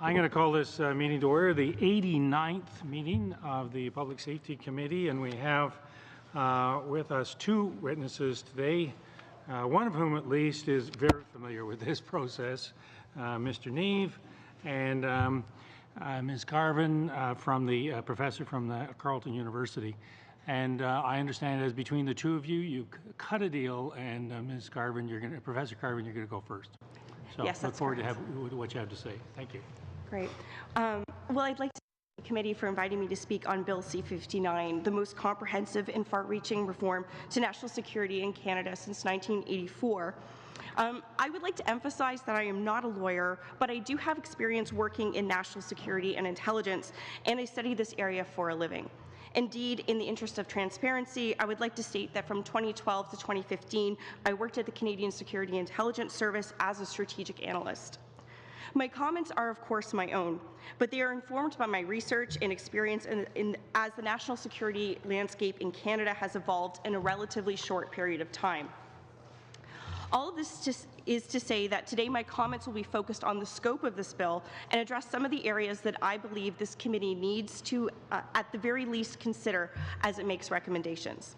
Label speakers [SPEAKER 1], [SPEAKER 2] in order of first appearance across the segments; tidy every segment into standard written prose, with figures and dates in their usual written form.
[SPEAKER 1] I'm going to call this meeting to order, the 89th meeting of the Public Safety Committee, and we have with us two witnesses today, one of whom at least is very familiar with this process, Mr. Neve, and Ms. Carvin, from the professor from the Carleton University. And I understand as between the two of you, you cut a deal, and Ms. Carvin, Professor Carvin, you're going to go first. So
[SPEAKER 2] yes,
[SPEAKER 1] look forward to what you have to say. Thank you.
[SPEAKER 2] Great. Well, I'd like to thank the committee for inviting me to speak on Bill C-59, the most comprehensive and far-reaching reform to national security in Canada since 1984. I would like to emphasize that I am not a lawyer, but I do have experience working in national security and intelligence, and I study this area for a living. Indeed, in the interest of transparency, I would like to state that from 2012 to 2015, I worked at the Canadian Security Intelligence Service as a strategic analyst. My comments are, of course, my own, but they are informed by my research and experience as the national security landscape in Canada has evolved in a relatively short period of time. All of this is to say that today my comments will be focused on the scope of this bill and address some of the areas that I believe this committee needs to, at the very least, consider as it makes recommendations.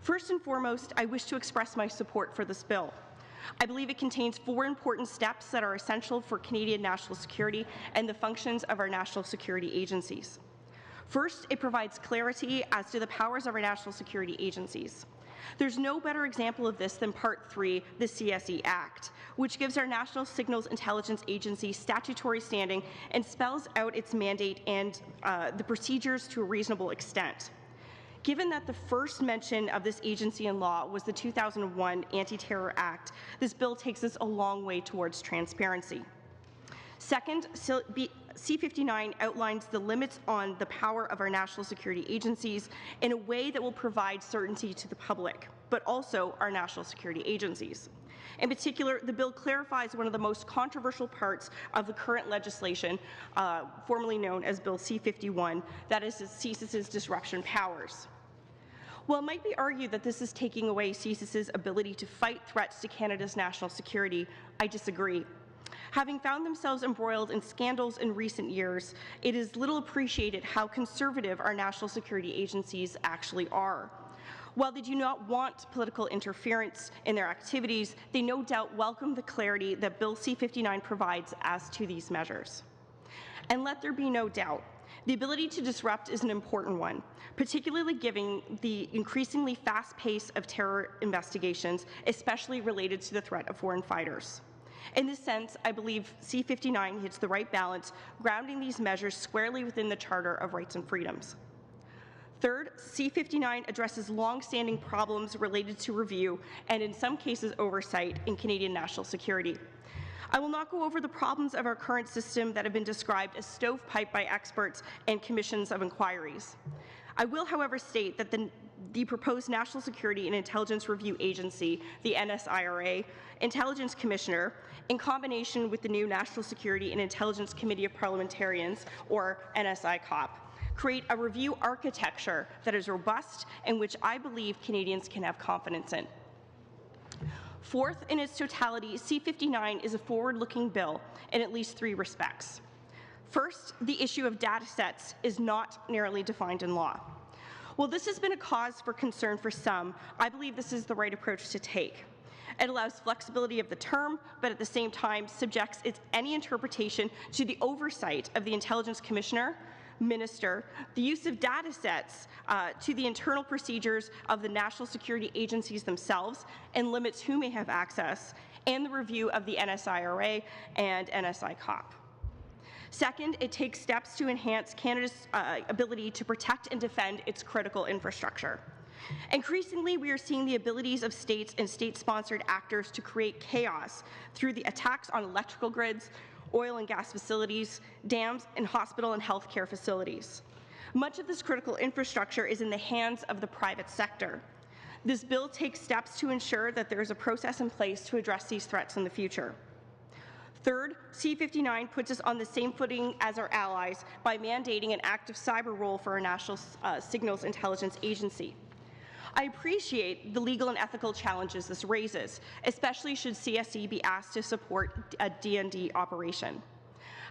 [SPEAKER 2] First and foremost, I wish to express my support for this bill. I believe it contains four important steps that are essential for Canadian national security and the functions of our national security agencies. First, it provides clarity as to the powers of our national security agencies. There's no better example of this than Part 3, the CSE Act, which gives our National Signals Intelligence Agency statutory standing and spells out its mandate and the procedures to a reasonable extent. Given that the first mention of this agency in law was the 2001 Anti-Terror Act, this bill takes us a long way towards transparency. Second, C-59 outlines the limits on the power of our national security agencies in a way that will provide certainty to the public, but also our national security agencies. In particular, the bill clarifies one of the most controversial parts of the current legislation, formerly known as Bill C-51, that is CSIS's disruption powers. While it might be argued that this is taking away CSIS's ability to fight threats to Canada's national security, I disagree. Having found themselves embroiled in scandals in recent years, it is little appreciated how conservative our national security agencies actually are. While they do not want political interference in their activities, they no doubt welcome the clarity that Bill C-59 provides as to these measures. And let there be no doubt, the ability to disrupt is an important one, particularly given the increasingly fast pace of terror investigations, especially related to the threat of foreign fighters. In this sense, I believe C-59 hits the right balance, grounding these measures squarely within the Charter of Rights and Freedoms. Third, C-59 addresses long-standing problems related to review and, in some cases, oversight in Canadian national security. I will not go over the problems of our current system that have been described as stovepiped by experts and commissions of inquiries. I will, however, state that the proposed National Security and Intelligence Review Agency, the NSIRA, Intelligence Commissioner, in combination with the new National Security and Intelligence Committee of Parliamentarians, or NSICOP, create a review architecture that is robust and which I believe Canadians can have confidence in. Fourth, in its totality, C-59 is a forward-looking bill in at least three respects. First, the issue of data sets is not narrowly defined in law. While this has been a cause for concern for some, I believe this is the right approach to take. It allows flexibility of the term, but at the same time subjects any interpretation to the oversight of the Intelligence Commissioner, Minister, the use of data sets to the internal procedures of the national security agencies themselves, and limits who may have access, and the review of the NSIRA and NSICOP. Second, it takes steps to enhance Canada's ability to protect and defend its critical infrastructure. Increasingly, we are seeing the abilities of states and state-sponsored actors to create chaos through the attacks on electrical grids, oil and gas facilities, dams, and hospital and healthcare facilities. Much of this critical infrastructure is in the hands of the private sector. This bill takes steps to ensure that there is a process in place to address these threats in the future. Third, C-59 puts us on the same footing as our allies by mandating an active cyber role for our National Signals Intelligence Agency. I appreciate the legal and ethical challenges this raises, especially should CSE be asked to support a DND operation.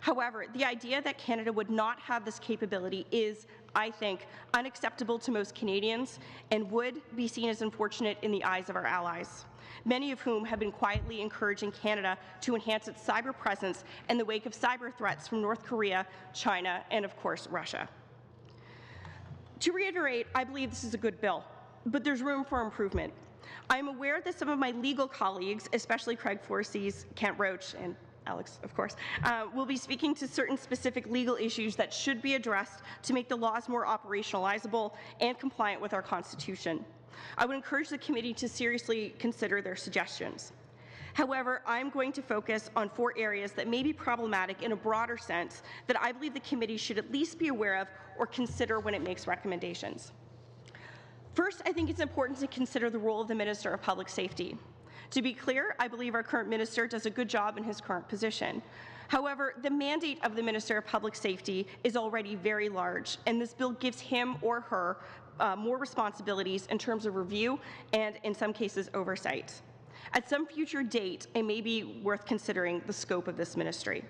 [SPEAKER 2] However, the idea that Canada would not have this capability is, I think, unacceptable to most Canadians and would be seen as unfortunate in the eyes of our allies, many of whom have been quietly encouraging Canada to enhance its cyber presence in the wake of cyber threats from North Korea, China, and of course, Russia. To reiterate, I believe this is a good bill, but there's room for improvement. I am aware that some of my legal colleagues, especially Craig Forsyth, Kent Roach, and Alex, of course, will be speaking to certain specific legal issues that should be addressed to make the laws more operationalizable and compliant with our Constitution. I would encourage the committee to seriously consider their suggestions. However, I'm going to focus on 4 areas that may be problematic in a broader sense that I believe the committee should at least be aware of or consider when it makes recommendations. First, I think it's important to consider the role of the Minister of Public Safety. To be clear, I believe our current minister does a good job in his current position. However, the mandate of the Minister of Public Safety is already very large, and this bill gives him or her more responsibilities in terms of review and, in some cases, oversight. At some future date, it may be worth considering the scope of this ministry.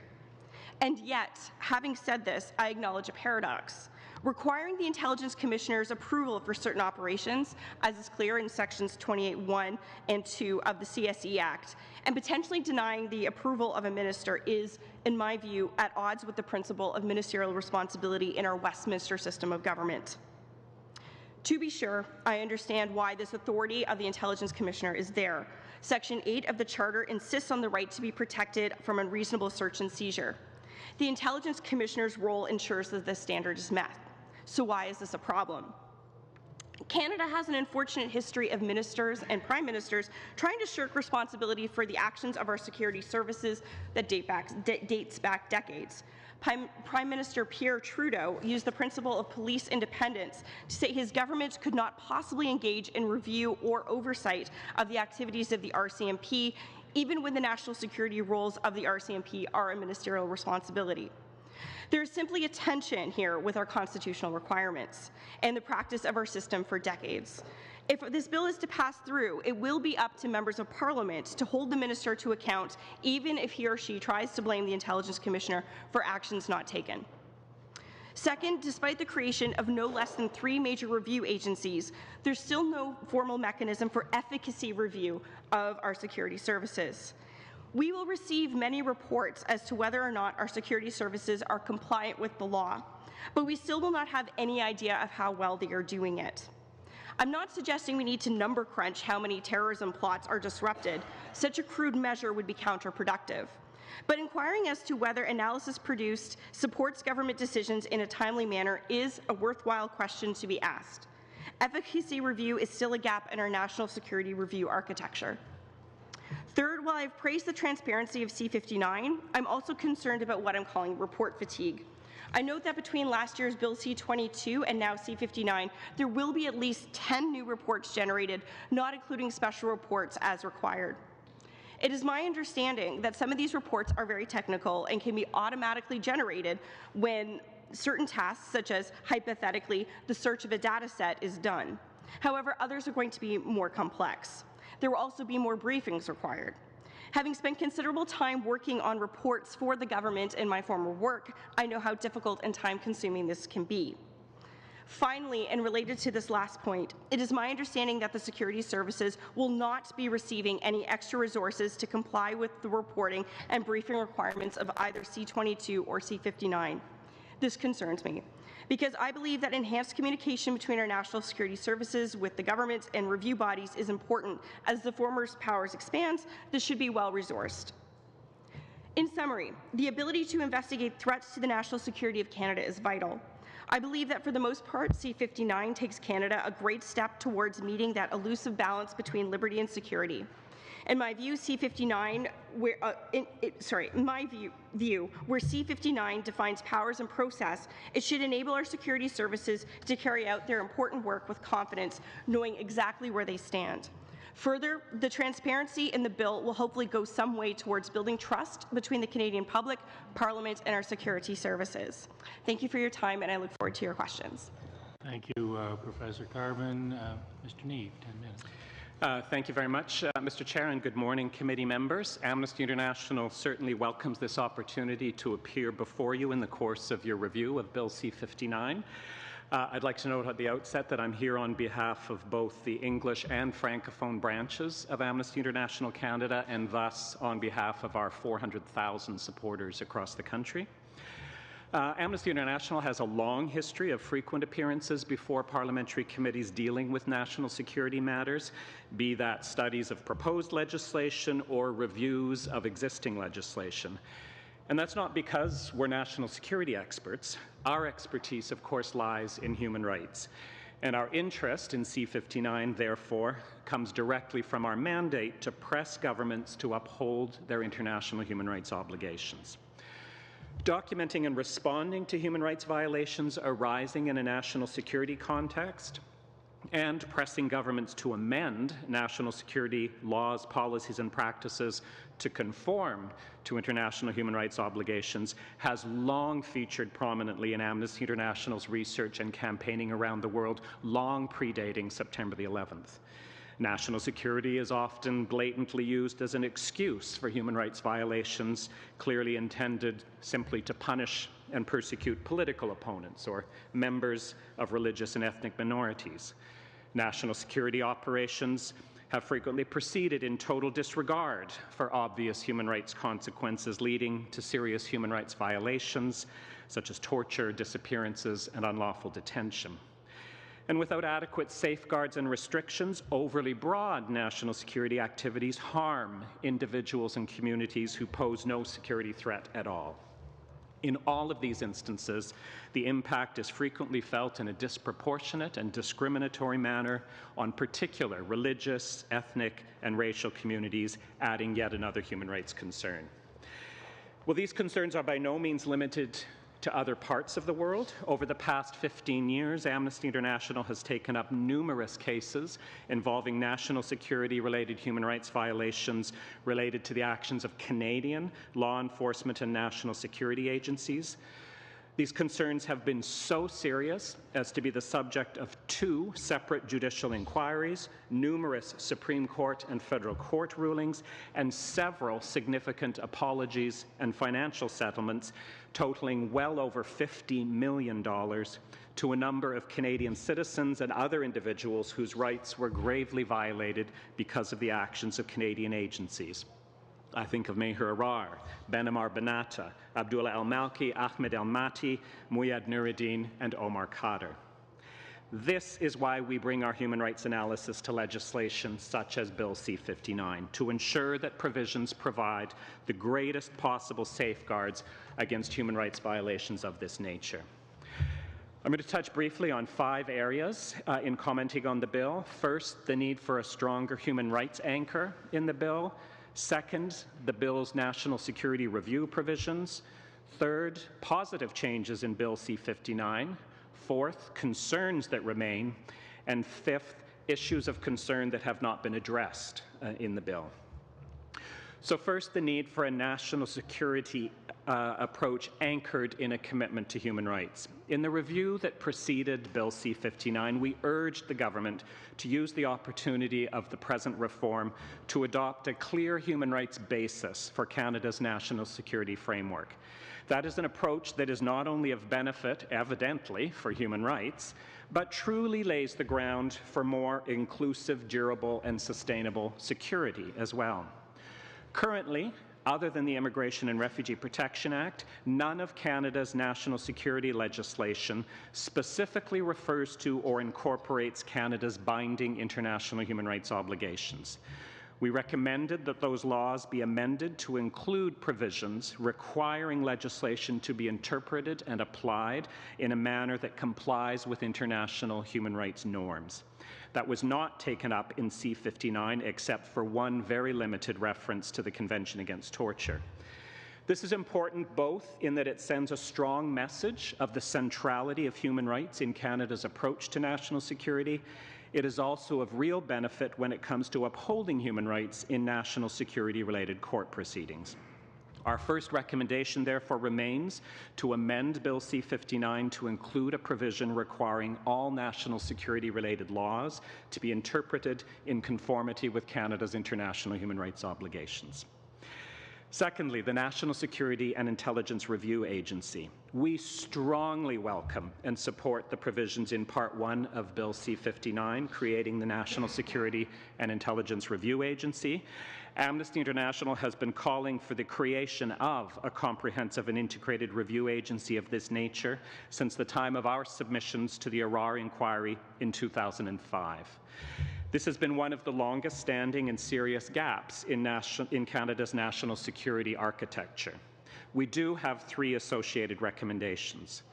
[SPEAKER 2] And yet, having said this, I acknowledge a paradox. Requiring the Intelligence Commissioner's approval for certain operations, as is clear in sections 28(1) and 2 of the CSE Act, and potentially denying the approval of a minister is, in my view, at odds with the principle of ministerial responsibility in our Westminster system of government. To be sure, I understand why this authority of the Intelligence Commissioner is there. Section 8 of the Charter insists on the right to be protected from unreasonable search and seizure. The Intelligence Commissioner's role ensures that this standard is met. So why is this a problem? Canada has an unfortunate history of ministers and prime ministers trying to shirk responsibility for the actions of our security services that dates back decades. Prime Minister Pierre Trudeau used the principle of police independence to say his government could not possibly engage in review or oversight of the activities of the RCMP, even when the national security roles of the RCMP are a ministerial responsibility. There is simply a tension here with our constitutional requirements and the practice of our system for decades. If this bill is to pass through, it will be up to members of Parliament to hold the minister to account, even if he or she tries to blame the Intelligence Commissioner for actions not taken. Second, despite the creation of no less than 3 major review agencies, there's still no formal mechanism for efficacy review of our security services. We will receive many reports as to whether or not our security services are compliant with the law, but we still will not have any idea of how well they are doing it. I'm not suggesting we need to number crunch how many terrorism plots are disrupted. Such a crude measure would be counterproductive. But inquiring as to whether analysis produced supports government decisions in a timely manner is a worthwhile question to be asked. Efficacy review is still a gap in our national security review architecture. Third, while I've praised the transparency of C-59, I'm also concerned about what I'm calling report fatigue. I note that between last year's Bill C-22 and now C-59, there will be at least 10 new reports generated, not including special reports as required. It is my understanding that some of these reports are very technical and can be automatically generated when certain tasks, such as, hypothetically, the search of a data set, is done. However, others are going to be more complex. There will also be more briefings required. Having spent considerable time working on reports for the government in my former work, I know how difficult and time-consuming this can be. Finally, and related to this last point, it is my understanding that the security services will not be receiving any extra resources to comply with the reporting and briefing requirements of either C-22 or C-59. This concerns me, because I believe that enhanced communication between our national security services with the government and review bodies is important. As the former's powers expands, this should be well resourced. In summary, the ability to investigate threats to the national security of Canada is vital. I believe that for the most part, C-59 takes Canada a great step towards meeting that elusive balance between liberty and security. In my view, C-59, where C-59 defines powers and process, it should enable our security services to carry out their important work with confidence, knowing exactly where they stand. Further, the transparency in the bill will hopefully go some way towards building trust between the Canadian public, Parliament, and our security services. Thank you for your time, and I look forward to your questions.
[SPEAKER 1] Thank you, Professor Carbon. Mr. Neve, 10 minutes.
[SPEAKER 3] Thank you very much, Mr. Chair, and good morning, committee members. Amnesty International certainly welcomes this opportunity to appear before you in the course of your review of Bill C-59. I'd like to note at the outset that I'm here on behalf of both the English and Francophone branches of Amnesty International Canada, and thus on behalf of our 400,000 supporters across the country. Amnesty International has a long history of frequent appearances before parliamentary committees dealing with national security matters, be that studies of proposed legislation or reviews of existing legislation. And that's not because we're national security experts. Our expertise, of course, lies in human rights. And our interest in C-59, therefore, comes directly from our mandate to press governments to uphold their international human rights obligations. Documenting and responding to human rights violations arising in a national security context, and pressing governments to amend national security laws, policies, and practices to conform to international human rights obligations has long featured prominently in Amnesty International's research and campaigning around the world, long predating September the 11th. National security is often blatantly used as an excuse for human rights violations, clearly intended simply to punish and persecute political opponents or members of religious and ethnic minorities. National security operations have frequently proceeded in total disregard for obvious human rights consequences, leading to serious human rights violations, such as torture, disappearances, and unlawful detention. And without adequate safeguards and restrictions, overly broad national security activities harm individuals and communities who pose no security threat at all. In all of these instances, the impact is frequently felt in a disproportionate and discriminatory manner on particular religious, ethnic, and racial communities, adding yet another human rights concern. Well, these concerns are by no means limited to other parts of the world. Over the past 15 years, Amnesty International has taken up numerous cases involving national security-related human rights violations related to the actions of Canadian law enforcement and national security agencies. These concerns have been so serious as to be the subject of 2 separate judicial inquiries, numerous Supreme Court and federal court rulings, and several significant apologies and financial settlements totaling well over $50 million to a number of Canadian citizens and other individuals whose rights were gravely violated because of the actions of Canadian agencies. I think of Meher Arar, Benammar Banata, Abdullah al-Malki, Ahmed al-Mati, Muyad Nuruddin, and Omar Khadr. This is why we bring our human rights analysis to legislation such as Bill C-59, to ensure that provisions provide the greatest possible safeguards against human rights violations of this nature. I'm going to touch briefly on 5 areas in commenting on the bill. First, the need for a stronger human rights anchor in the bill. Second, the bill's national security review provisions. Third, positive changes in Bill C-59. Fourth, concerns that remain. And fifth, issues of concern that have not been addressed in the bill. So first, the need for a national security approach anchored in a commitment to human rights. In the review that preceded Bill C-59, we urged the government to use the opportunity of the present reform to adopt a clear human rights basis for Canada's national security framework. That is an approach that is not only of benefit, evidently, for human rights, but truly lays the ground for more inclusive, durable, and sustainable security as well. Currently, other than the Immigration and Refugee Protection Act, none of Canada's national security legislation specifically refers to or incorporates Canada's binding international human rights obligations. We recommended that those laws be amended to include provisions requiring legislation to be interpreted and applied in a manner that complies with international human rights norms. That was not taken up in C-59 except for one very limited reference to the Convention Against Torture. This is important both in that it sends a strong message of the centrality of human rights in Canada's approach to national security. It is also of real benefit when it comes to upholding human rights in national security-related court proceedings. Our first recommendation, therefore, remains to amend Bill C-59 to include a provision requiring all national security-related laws to be interpreted in conformity with Canada's international human rights obligations. Secondly, the National Security and Intelligence Review Agency. We strongly welcome and support the provisions in Part 1 of Bill C-59, creating the National Security and Intelligence Review Agency. Amnesty International has been calling for the creation of a comprehensive and integrated review agency of this nature since the time of our submissions to the Arar inquiry in 2005. This has been one of the longest-standing and serious gaps in Canada's national security architecture. We do have three associated recommendations.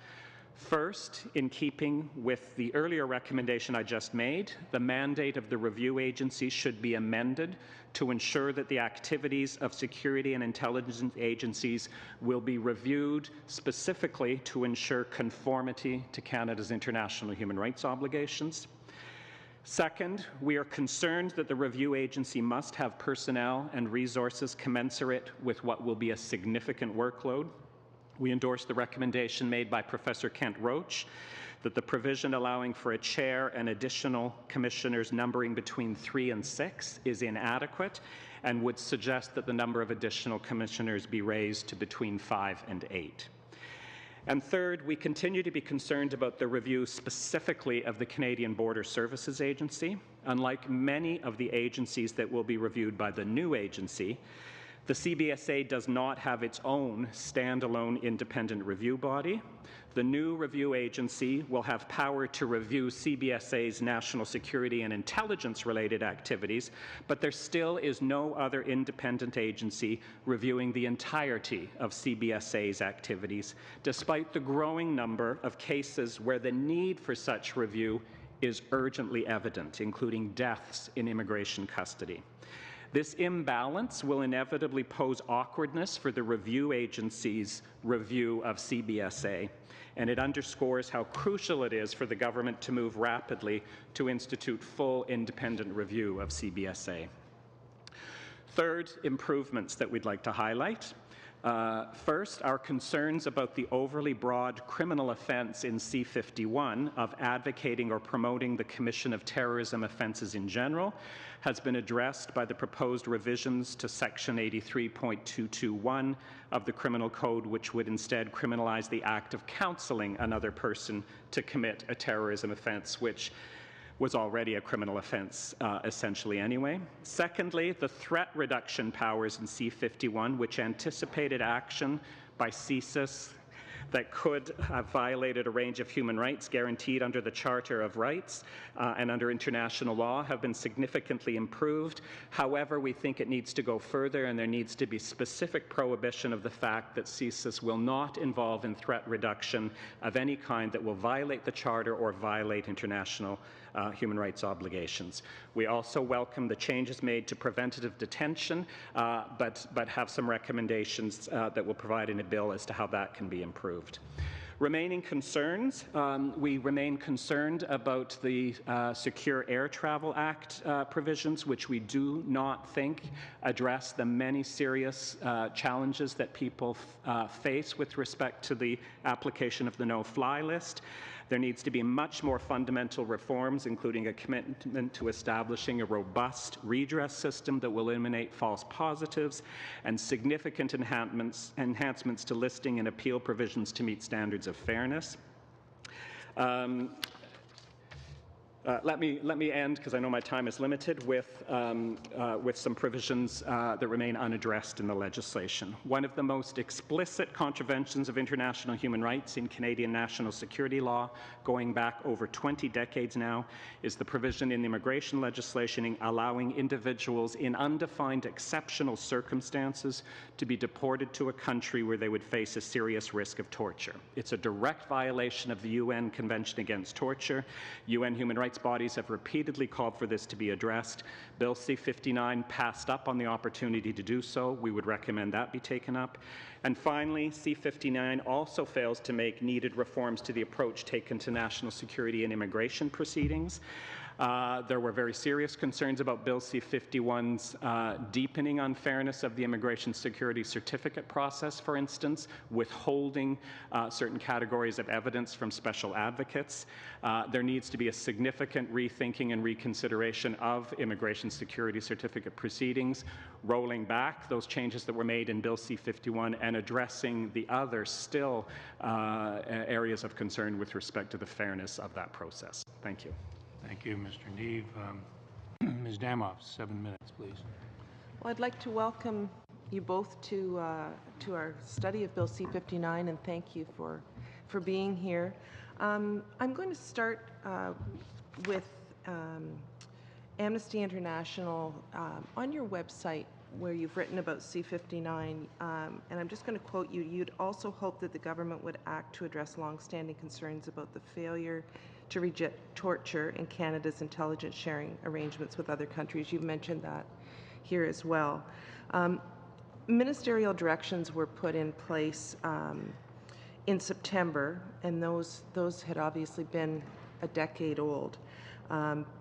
[SPEAKER 3] First, in keeping with the earlier recommendation I just made, the mandate of the review agency should be amended to ensure that the activities of security and intelligence agencies will be reviewed specifically to ensure conformity to Canada's international human rights obligations. Second, we are concerned that the review agency must have personnel and resources commensurate with what will be a significant workload. We endorse the recommendation made by Professor Kent Roach that the provision allowing for a chair and additional commissioners numbering between 3 and 6 is inadequate and would suggest that the number of additional commissioners be raised to between 5 and 8. And third, we continue to be concerned about the review specifically of the Canadian Border Services Agency. Unlike many of the agencies that will be reviewed by the new agency, the CBSA does not have its own standalone independent review body. The new review agency will have power to review CBSA's national security and intelligence-related activities, but there still is no other independent agency reviewing the entirety of CBSA's activities, despite the growing number of cases where the need for such review is urgently evident, including deaths in immigration custody. This imbalance will inevitably pose awkwardness for the review agency's review of CBSA, and it underscores how crucial it is for the government to move rapidly to institute full independent review of CBSA. Third, improvements that we'd like to highlight. First, our concerns about the overly broad criminal offence in C-51 of advocating or promoting the commission of terrorism offences in general has been addressed by the proposed revisions to Section 83.221 of the Criminal Code, which would instead criminalize the act of counselling another person to commit a terrorism offence, which was already a criminal offence essentially anyway. Secondly, the threat reduction powers in C-51, which anticipated action by CSIS that could have violated a range of human rights guaranteed under the Charter of Rights and under international law, have been significantly improved. However, we think it needs to go further, and there needs to be specific prohibition of the fact that CSIS will not involve in threat reduction of any kind that will violate the Charter or violate international human rights obligations. We also welcome the changes made to preventative detention, but have some recommendations that will provide in a bill as to how that can be improved. Remaining concerns, we remain concerned about the Secure Air Travel Act provisions, which we do not think address the many serious challenges that people face with respect to the application of the no-fly list. There needs to be much more fundamental reforms, including a commitment to establishing a robust redress system that will eliminate false positives and significant enhancements to listing and appeal provisions to meet standards of fairness. Let me end, because I know my time is limited, with some provisions that remain unaddressed in the legislation. One of the most explicit contraventions of international human rights in Canadian national security law, going back over 20 decades now, is the provision in immigration legislation allowing individuals in undefined exceptional circumstances to be deported to a country where they would face a serious risk of torture. It's a direct violation of the UN Convention Against Torture. UN human rights bodies have repeatedly called for this to be addressed. Bill C-59 passed up on the opportunity to do so. We would recommend that be taken up. And finally, C-59 also fails to make needed reforms to the approach taken to national security and immigration proceedings. There were very serious concerns about Bill C-51's deepening unfairness of the immigration security certificate process, for instance, withholding certain categories of evidence from special advocates. There needs to be a significant rethinking and reconsideration of immigration security certificate proceedings, rolling back those changes that were made in Bill C-51 and addressing the other still areas of concern with respect to the fairness of that process. Thank you.
[SPEAKER 1] Thank you, Mr. Neve. Ms. Damoff, 7 minutes, please.
[SPEAKER 4] Well, I'd like to welcome you both to our study of Bill C-59, and thank you for being here. I'm going to start with Amnesty International. On your website, where you've written about C-59, and I'm just going to quote you, you'd also hope that the government would act to address long-standing concerns about the failure to reject torture in Canada's intelligence sharing arrangements with other countries. You've mentioned that here as well. Ministerial directions were put in place in September, and those had obviously been a decade old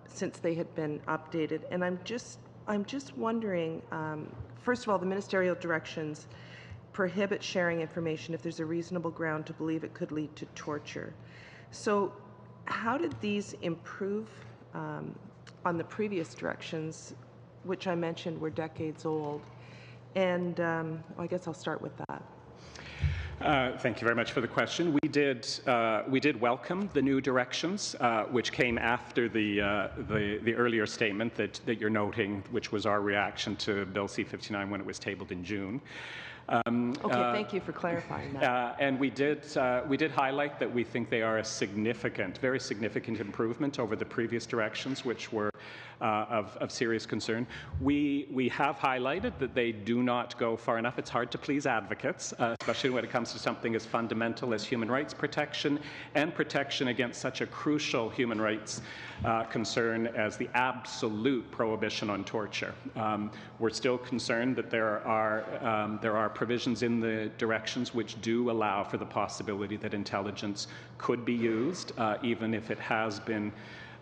[SPEAKER 4] since they had been updated. And I'm just wondering, first of all, the ministerial directions prohibit sharing information if there's a reasonable ground to believe it could lead to torture. So how did these improve on the previous directions, which I mentioned were decades old? And I guess I'll start with that.
[SPEAKER 3] Thank you very much for the question. We did welcome the new directions, which came after the earlier statement that you're noting, which was our reaction to Bill C-59 when it was tabled in June.
[SPEAKER 4] Okay, thank you for clarifying that.
[SPEAKER 3] And we did highlight that we think they are a significant, very significant improvement over the previous directions, which were of serious concern. We have highlighted that they do not go far enough. It's hard to please advocates, especially when it comes to something as fundamental as human rights protection and protection against such a crucial human rights concern as the absolute prohibition on torture. We're still concerned that there are provisions in the directions which do allow for the possibility that intelligence could be used, even if it has been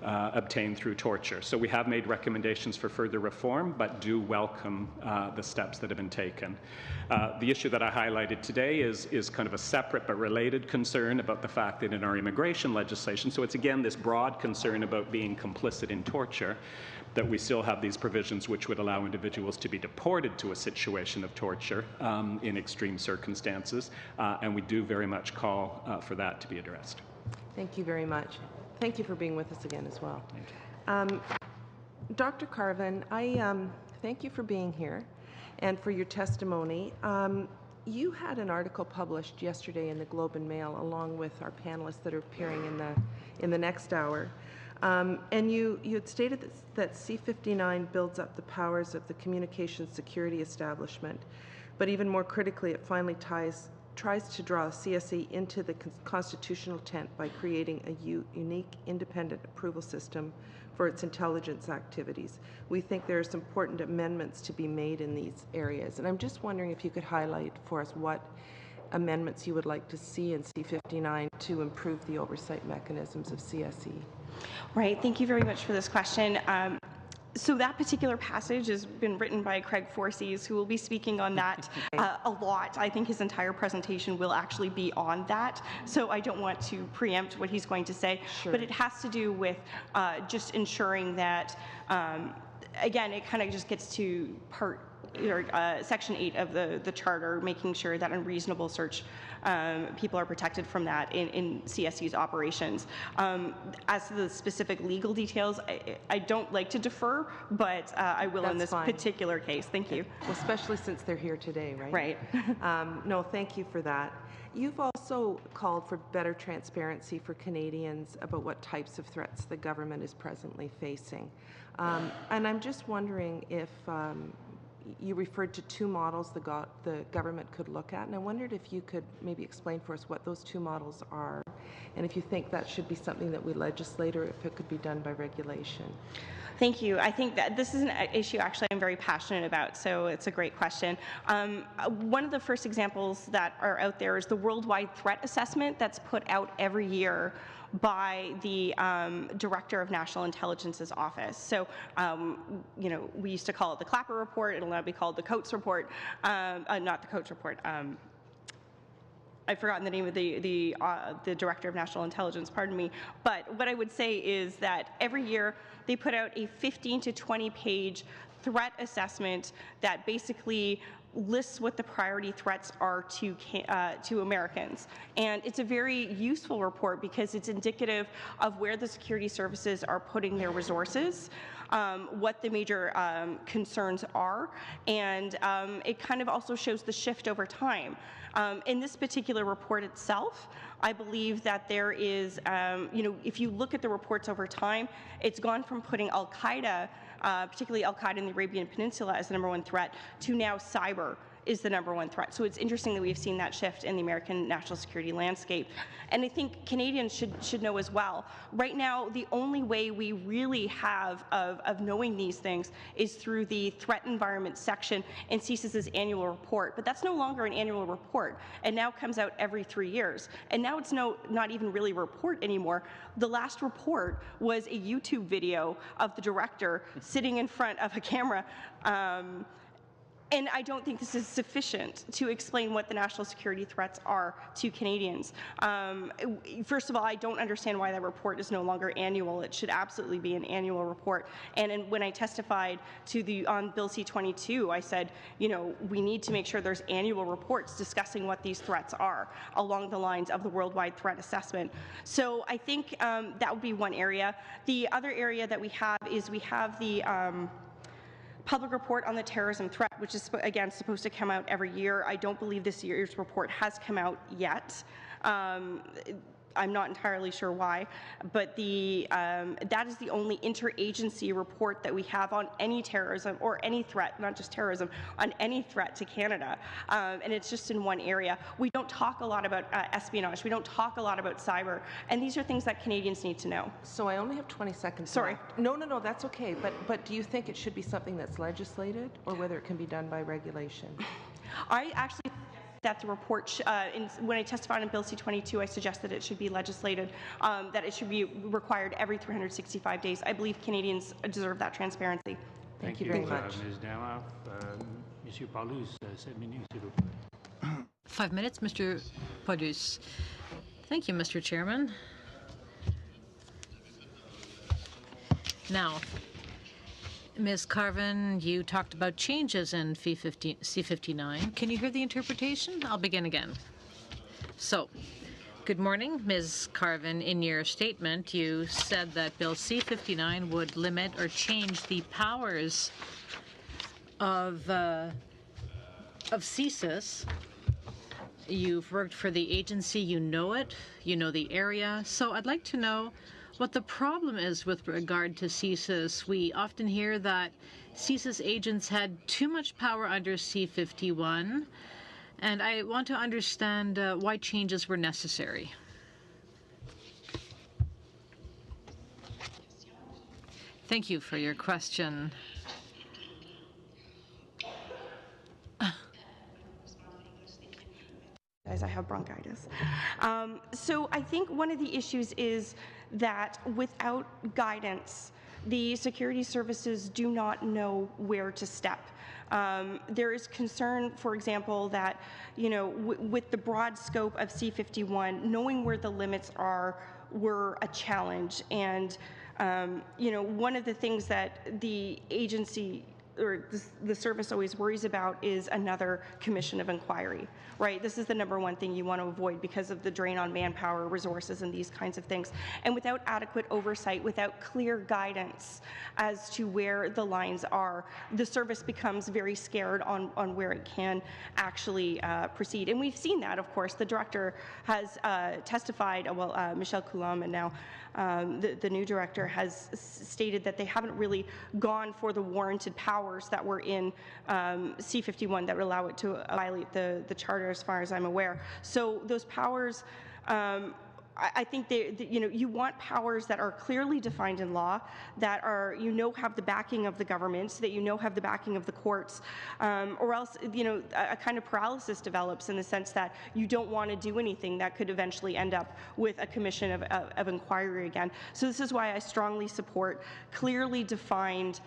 [SPEAKER 3] obtained through torture. So we have made recommendations for further reform, but do welcome the steps that have been taken. The issue that I highlighted today is kind of a separate but related concern about the fact that in our immigration legislation, so it's again this broad concern about being complicit in torture, that we still have these provisions which would allow individuals to be deported to a situation of torture in extreme circumstances, and we do very much call for that to be addressed.
[SPEAKER 4] Thank you very much. Thank you for being with us again as well. Dr. Carvin, I thank you for being here and for your testimony. You had an article published yesterday in the Globe and Mail along with our panelists that are appearing in the next hour. And you had stated that C-59 builds up the powers of the Communications Security Establishment, but even more critically, it finally tries to draw CSE into the constitutional tent by creating a unique independent approval system for its intelligence activities. We think there's important amendments to be made in these areas, and I'm just wondering if you could highlight for us what amendments you would like to see in C-59 to improve the oversight mechanisms of CSE.
[SPEAKER 2] Right, thank you very much for this question. So that particular passage has been written by Craig Forseys, who will be speaking on that a lot. I think his entire presentation will actually be on that, so I don't want to preempt what he's going to say.
[SPEAKER 4] Sure.
[SPEAKER 2] But it has to do with just ensuring that, again, it kind of just gets to Section 8 of the Charter, making sure that unreasonable search people are protected from that in CSE's operations. As to the specific legal details, I don't like to defer, but I will in this particular case. Thank you.
[SPEAKER 4] Well, especially since they're here today, right?
[SPEAKER 2] Right.
[SPEAKER 4] No, thank you for that. You've also called for better transparency for Canadians about what types of threats the government is presently facing. And I'm just wondering if you referred to two models the government could look at, and I wondered if you could maybe explain for us what those two models are, and if you think that should be something that we legislate or if it could be done by regulation.
[SPEAKER 2] Thank you. I think that this is an issue actually I'm very passionate about, so it's a great question. One of the first examples that are out there is the Worldwide Threat Assessment that's put out every year by the Director of National Intelligence's office. So, you know, we used to call it the Clapper Report. It'll now be called the Coates Report. Not the Coates Report. I've forgotten the name of the Director of National Intelligence, pardon me. But what I would say is that every year they put out a 15 to 20 page threat assessment that basically lists what the priority threats are to Americans. And it's a very useful report because it's indicative of where the security services are putting their resources, what the major concerns are, and it kind of also shows the shift over time. In this particular report itself, I believe that there is, you know, if you look at the reports over time, it's gone from putting Al-Qaeda, particularly Al-Qaeda in the Arabian Peninsula, as the #1 threat, to now cyber is the #1 threat. So it's interesting that we've seen that shift in the American national security landscape. And I think Canadians should know as well. Right now, the only way we really have of knowing these things is through the threat environment section in CSIS's annual report. But that's no longer an annual report. It now comes out every 3 years. And now it's not even really a report anymore. The last report was a YouTube video of the director sitting in front of a camera. And I don't think this is sufficient to explain what the national security threats are to Canadians. First of all, I don't understand why that report is no longer annual. It should absolutely be an annual report. And when I testified on Bill C-22, I said, you know, we need to make sure there's annual reports discussing what these threats are along the lines of the Worldwide Threat Assessment. So I think that would be one area. The other area that we have is we have the Public Report on the Terrorism Threat, which is, again, supposed to come out every year. I don't believe this year's report has come out yet. I'm not entirely sure why, but that is the only interagency report that we have on any terrorism or any threat, not just terrorism, on any threat to Canada. And it's just in one area. We don't talk a lot about espionage. We don't talk a lot about cyber. And these are things that Canadians need to know.
[SPEAKER 4] So I only have 20 seconds
[SPEAKER 2] Sorry.
[SPEAKER 4] left. No, that's okay. But do you think it should be something that's legislated or whether it can be done by regulation?
[SPEAKER 2] I actually that the report, when I testified on Bill C-22, I suggested it should be legislated, that it should be required every 365 days. I believe Canadians deserve that transparency.
[SPEAKER 4] Thank you very much.
[SPEAKER 1] Ms. Danoff. Monsieur Paulus, 7 minutes, s'il vous plaît.
[SPEAKER 5] 5 minutes, Mr. Paulus. Thank you, Mr. Chairman. Now, Ms. Carvin, you talked about changes in C-59. Can you hear the interpretation? I'll begin again. So, good morning, Ms. Carvin. In your statement, you said that Bill C-59 would limit or change the powers of CSIS. You've worked for the agency, you know it, you know the area. So I'd like to know what the problem is with regard to CSIS. We often hear that CSIS agents had too much power under C-51, and I want to understand why changes were necessary. Thank you for your question.
[SPEAKER 2] Guys, I have bronchitis. So I think one of the issues is that without guidance, the security services do not know where to step. There is concern, for example, that, you know, with the broad scope of C-51, knowing where the limits are were a challenge. And, you know, one of the things that the agency or the service always worries about is another commission of inquiry, right? This is the #1 thing you want to avoid because of the drain on manpower, resources, and these kinds of things. And without adequate oversight, without clear guidance as to where the lines are, the service becomes very scared on where it can actually proceed. And we've seen that, of course. The director has testified, Michelle Coulombe, and now the new director has stated that they haven't really gone for the warranted power powers that were in C-51 that would allow it to violate the charter, as far as I'm aware. So those powers, I think you want powers that are clearly defined in law, that are, have the backing of the government, that have the backing of the courts, or else, a kind of paralysis develops in the sense that you don't want to do anything that could eventually end up with a commission of inquiry again. So this is why I strongly support clearly defined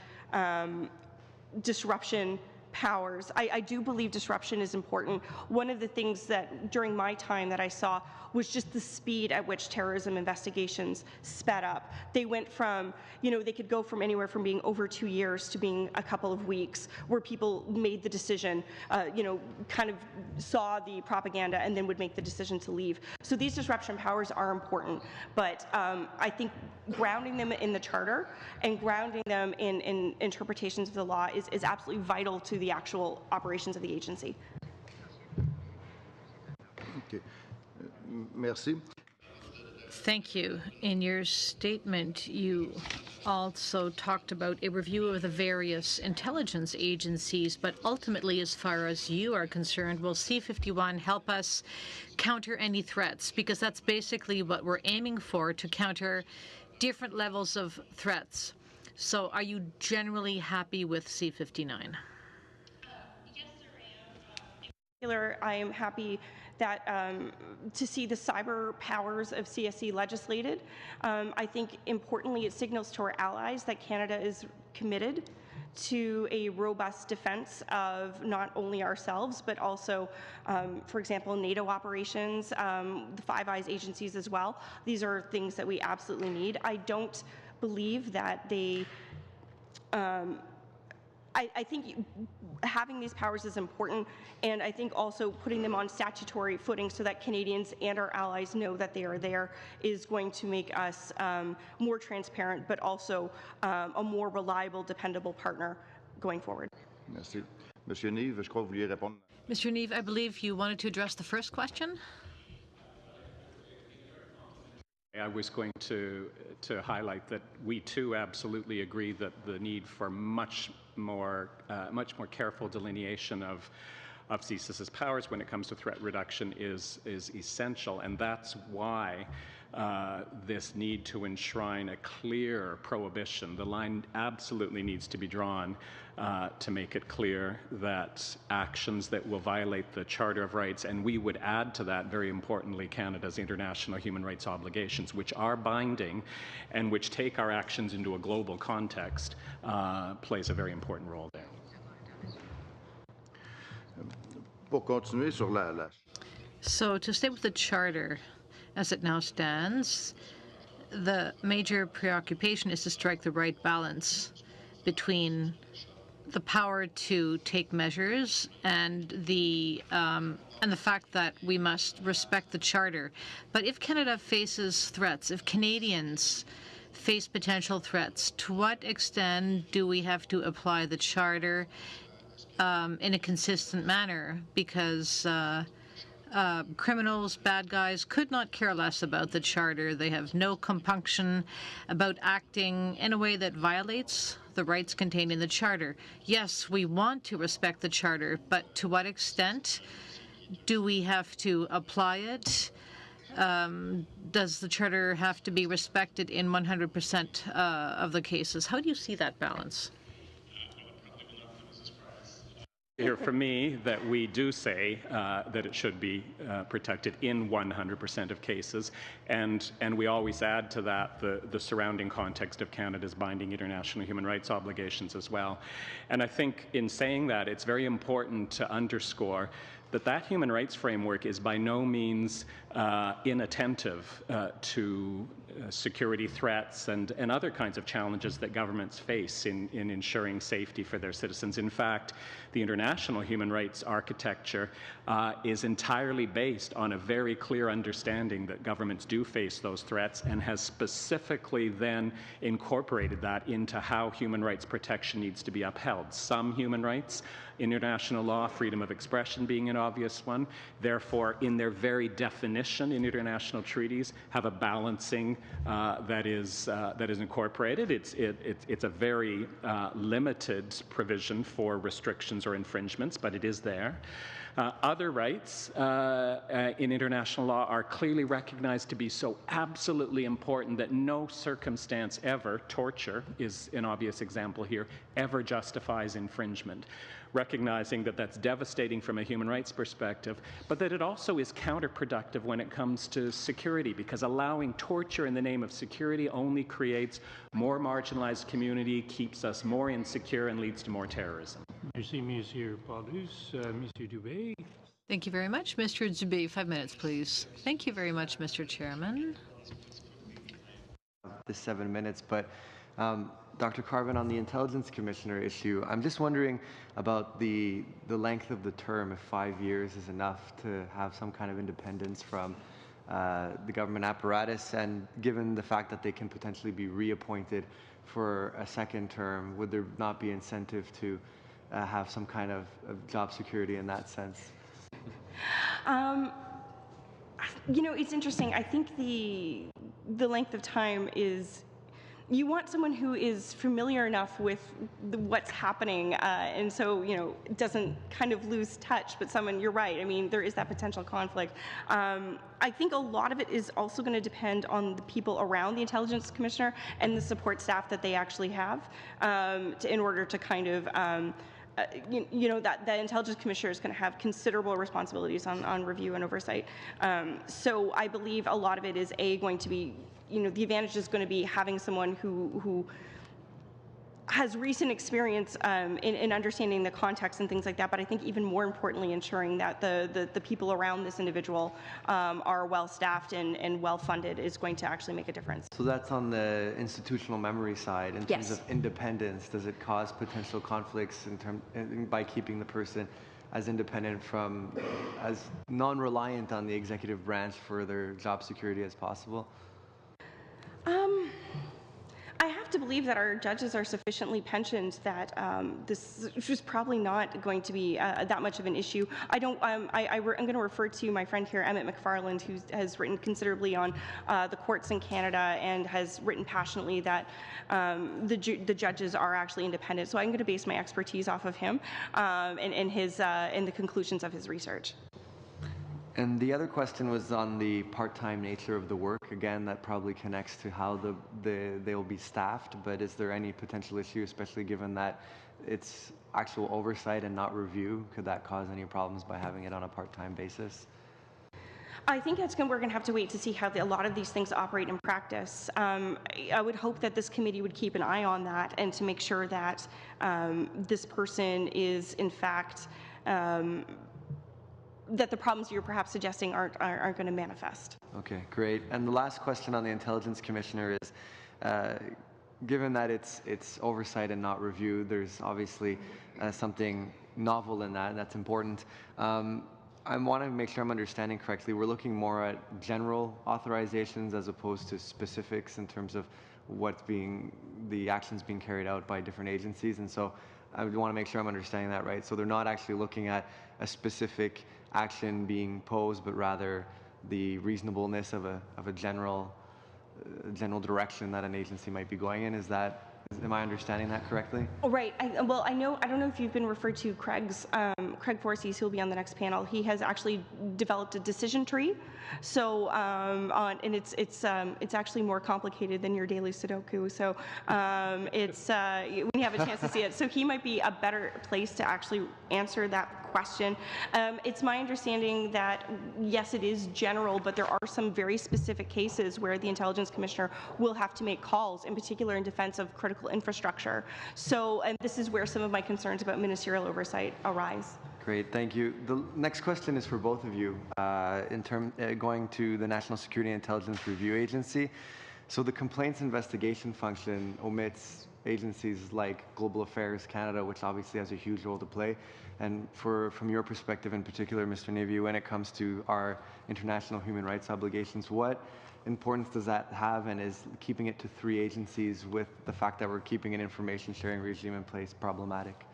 [SPEAKER 2] disruption powers. I do believe disruption is important. One of the things that during my time that I saw was just the speed at which terrorism investigations sped up. They went from, they could go from anywhere from being over 2 years to being a couple of weeks, where people made the decision, kind of saw the propaganda and then would make the decision to leave. So these disruption powers are important, but I think grounding them in the Charter and grounding them in interpretations of the law is absolutely vital to the actual operations of the agency.
[SPEAKER 6] Okay. Merci.
[SPEAKER 5] Thank you. In your statement, you also talked about a review of the various intelligence agencies, but ultimately, as far as you are concerned, will C-51 help us counter any threats? Because that's basically what we're aiming for, to counter different levels of threats. So are you generally happy with C-59?
[SPEAKER 2] I am happy that to see the cyber powers of CSE legislated. I think importantly it signals to our allies that Canada is committed to a robust defense of not only ourselves but also, for example, NATO operations, the Five Eyes agencies as well. These are things that we absolutely need. I don't believe that they I think having these powers is important, and I think also putting them on statutory footing so that Canadians and our allies know that they are there is going to make us more transparent, but also a more reliable, dependable partner going forward.
[SPEAKER 6] Merci. Monsieur Nive, je crois que vous vouliez répondre.
[SPEAKER 5] Mr. Nive, I believe you wanted to address the first question.
[SPEAKER 3] I was going to highlight that we too absolutely agree that the need for much more careful delineation of CSIS's powers when it comes to threat reduction is essential, and that's why this need to enshrine a clear prohibition. The line absolutely needs to be drawn to make it clear that actions that will violate the Charter of Rights, and we would add to that, very importantly, Canada's international human rights obligations, which are binding and which take our actions into a global context, plays a very important role there.
[SPEAKER 6] Pour continuer sur la...
[SPEAKER 5] So to stay with the Charter, as it now stands, the major preoccupation is to strike the right balance between the power to take measures and the fact that we must respect the Charter. But if Canada faces threats, if Canadians face potential threats, to what extent do we have to apply the Charter in a consistent manner? Because criminals, bad guys, could not care less about the Charter. They have no compunction about acting in a way that violates the rights contained in the Charter. Yes, we want to respect the Charter, but to what extent do we have to apply it? Does the Charter have to be respected in 100% of the cases? How do you see that balance?
[SPEAKER 3] Hear from me that we do say that it should be protected in 100% of cases, and we always add to that the surrounding context of Canada's binding international human rights obligations as well. And I think in saying that, it's very important to underscore that human rights framework is by no means inattentive to security threats and other kinds of challenges that governments face in ensuring safety for their citizens. In fact, the international human rights architecture is entirely based on a very clear understanding that governments do face those threats, and has specifically then incorporated that into how human rights protection needs to be upheld. Some human rights International law, freedom of expression being an obvious one. Therefore, in their very definition in international treaties, have a balancing that is incorporated. It's a very limited provision for restrictions or infringements, but it is there. Other rights in international law are clearly recognized to be so absolutely important that no circumstance ever, torture is an obvious example here, ever justifies infringement. Recognizing that that's devastating from a human rights perspective, but that it also is counterproductive when it comes to security, because allowing torture in the name of security only creates more marginalized community, keeps us more insecure, and leads to more terrorism.
[SPEAKER 1] Merci, Monsieur Paulus. Monsieur Dubé.
[SPEAKER 5] Thank you very much. Mr. Dubé, 5 minutes, please. Thank you very much, Mr. Chairman.
[SPEAKER 7] The 7 minutes, but Dr. Carvin, on the Intelligence Commissioner issue, I'm just wondering about the length of the term, if 5 years is enough to have some kind of independence from the government apparatus, and given the fact that they can potentially be reappointed for a second term, would there not be incentive to have some kind of job security in that sense?
[SPEAKER 2] You know, it's interesting. I think the length of time is, you want someone who is familiar enough with what's happening, and so, you know, doesn't kind of lose touch, but someone, you're right, I mean, there is that potential conflict. I think a lot of it is also going to depend on the people around the Intelligence Commissioner and the support staff that they actually have in order to kind of you know, that the Intelligence Commissioner is going to have considerable responsibilities on review and oversight. So I believe a lot of it is going to be, you know, the advantage is going to be having someone who has recent experience in understanding the context and things like that, but I think even more importantly ensuring that the people around this individual are well staffed and well funded is going to actually make a difference.
[SPEAKER 7] So that's on the institutional memory side. In terms of independence, does it cause potential conflicts by keeping the person as independent from, as non-reliant on the executive branch for their job security as possible?
[SPEAKER 2] I have to believe that our judges are sufficiently pensioned that this is probably not going to be that much of an issue. I'm going to refer to my friend here, Emmett McFarland, who has written considerably on the courts in Canada and has written passionately that the judges are actually independent. So I'm going to base my expertise off of him and the conclusions of his research.
[SPEAKER 7] And the other question was on the part-time nature of the work. Again, that probably connects to how they will be staffed, but is there any potential issue, especially given that it's actual oversight and not review? Could that cause any problems by having it on a part-time basis?
[SPEAKER 2] I think we're going to have to wait to see how a lot of these things operate in practice. I would hope that this committee would keep an eye on that and to make sure that this person is, in fact, that the problems you're perhaps suggesting aren't going to manifest.
[SPEAKER 7] Okay, great. And the last question on the Intelligence Commissioner is, given that it's oversight and not review, there's obviously something novel in that, and that's important. I want to make sure I'm understanding correctly. We're looking more at general authorizations as opposed to specifics in terms of the actions being carried out by different agencies, and so I would want to make sure I'm understanding that right. So they're not actually looking at a specific action being posed, but rather the reasonableness of a general direction that an agency might be going in. Am I understanding that correctly?
[SPEAKER 2] Oh, right. I don't know if you've been referred to Craig Forces, who'll be on the next panel. He has actually developed a decision tree. So, and it's actually more complicated than your daily Sudoku. So, when you have a chance to see it. So he might be a better place to actually answer that question. It's my understanding that, yes, it is general, but there are some very specific cases where the Intelligence Commissioner will have to make calls, in particular in defense of critical infrastructure. So, and this is where some of my concerns about ministerial oversight arise.
[SPEAKER 7] Great, thank you. The next question is for both of you, going to the National Security and Intelligence Review Agency. So the complaints investigation function omits agencies like Global Affairs Canada, which obviously has a huge role to play. And from your perspective in particular, Mr. Navy, when it comes to our international human rights obligations, what importance does that have, and is keeping it to 3 agencies with the fact that we're keeping an information sharing regime in place problematic?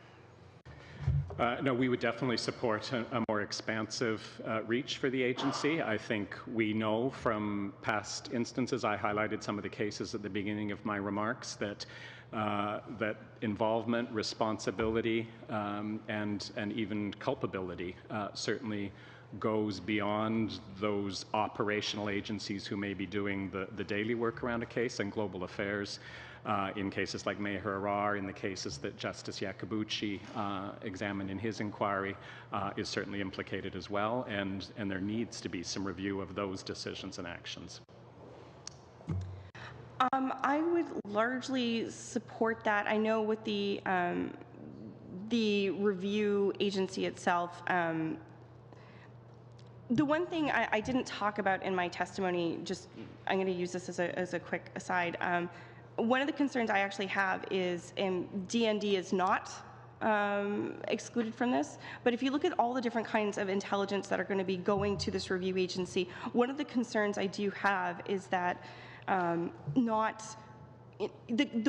[SPEAKER 3] No, we would definitely support a more expansive reach for the agency. I think we know from past instances, I highlighted some of the cases at the beginning of my remarks, that that involvement, responsibility, and even culpability certainly goes beyond those operational agencies who may be doing the daily work around a case, and global affairs in cases like Meher Arar, in the cases that Justice Iacobucci examined in his inquiry, is certainly implicated as well, and there needs to be some review of those decisions and actions.
[SPEAKER 2] I would largely support that. I know with the review agency itself, the one thing I didn't talk about in my testimony, just I'm going to use this as a quick aside. One of the concerns I actually have is DND is not excluded from this, but if you look at all the different kinds of intelligence that are going to be going to this review agency, one of the concerns I do have is that the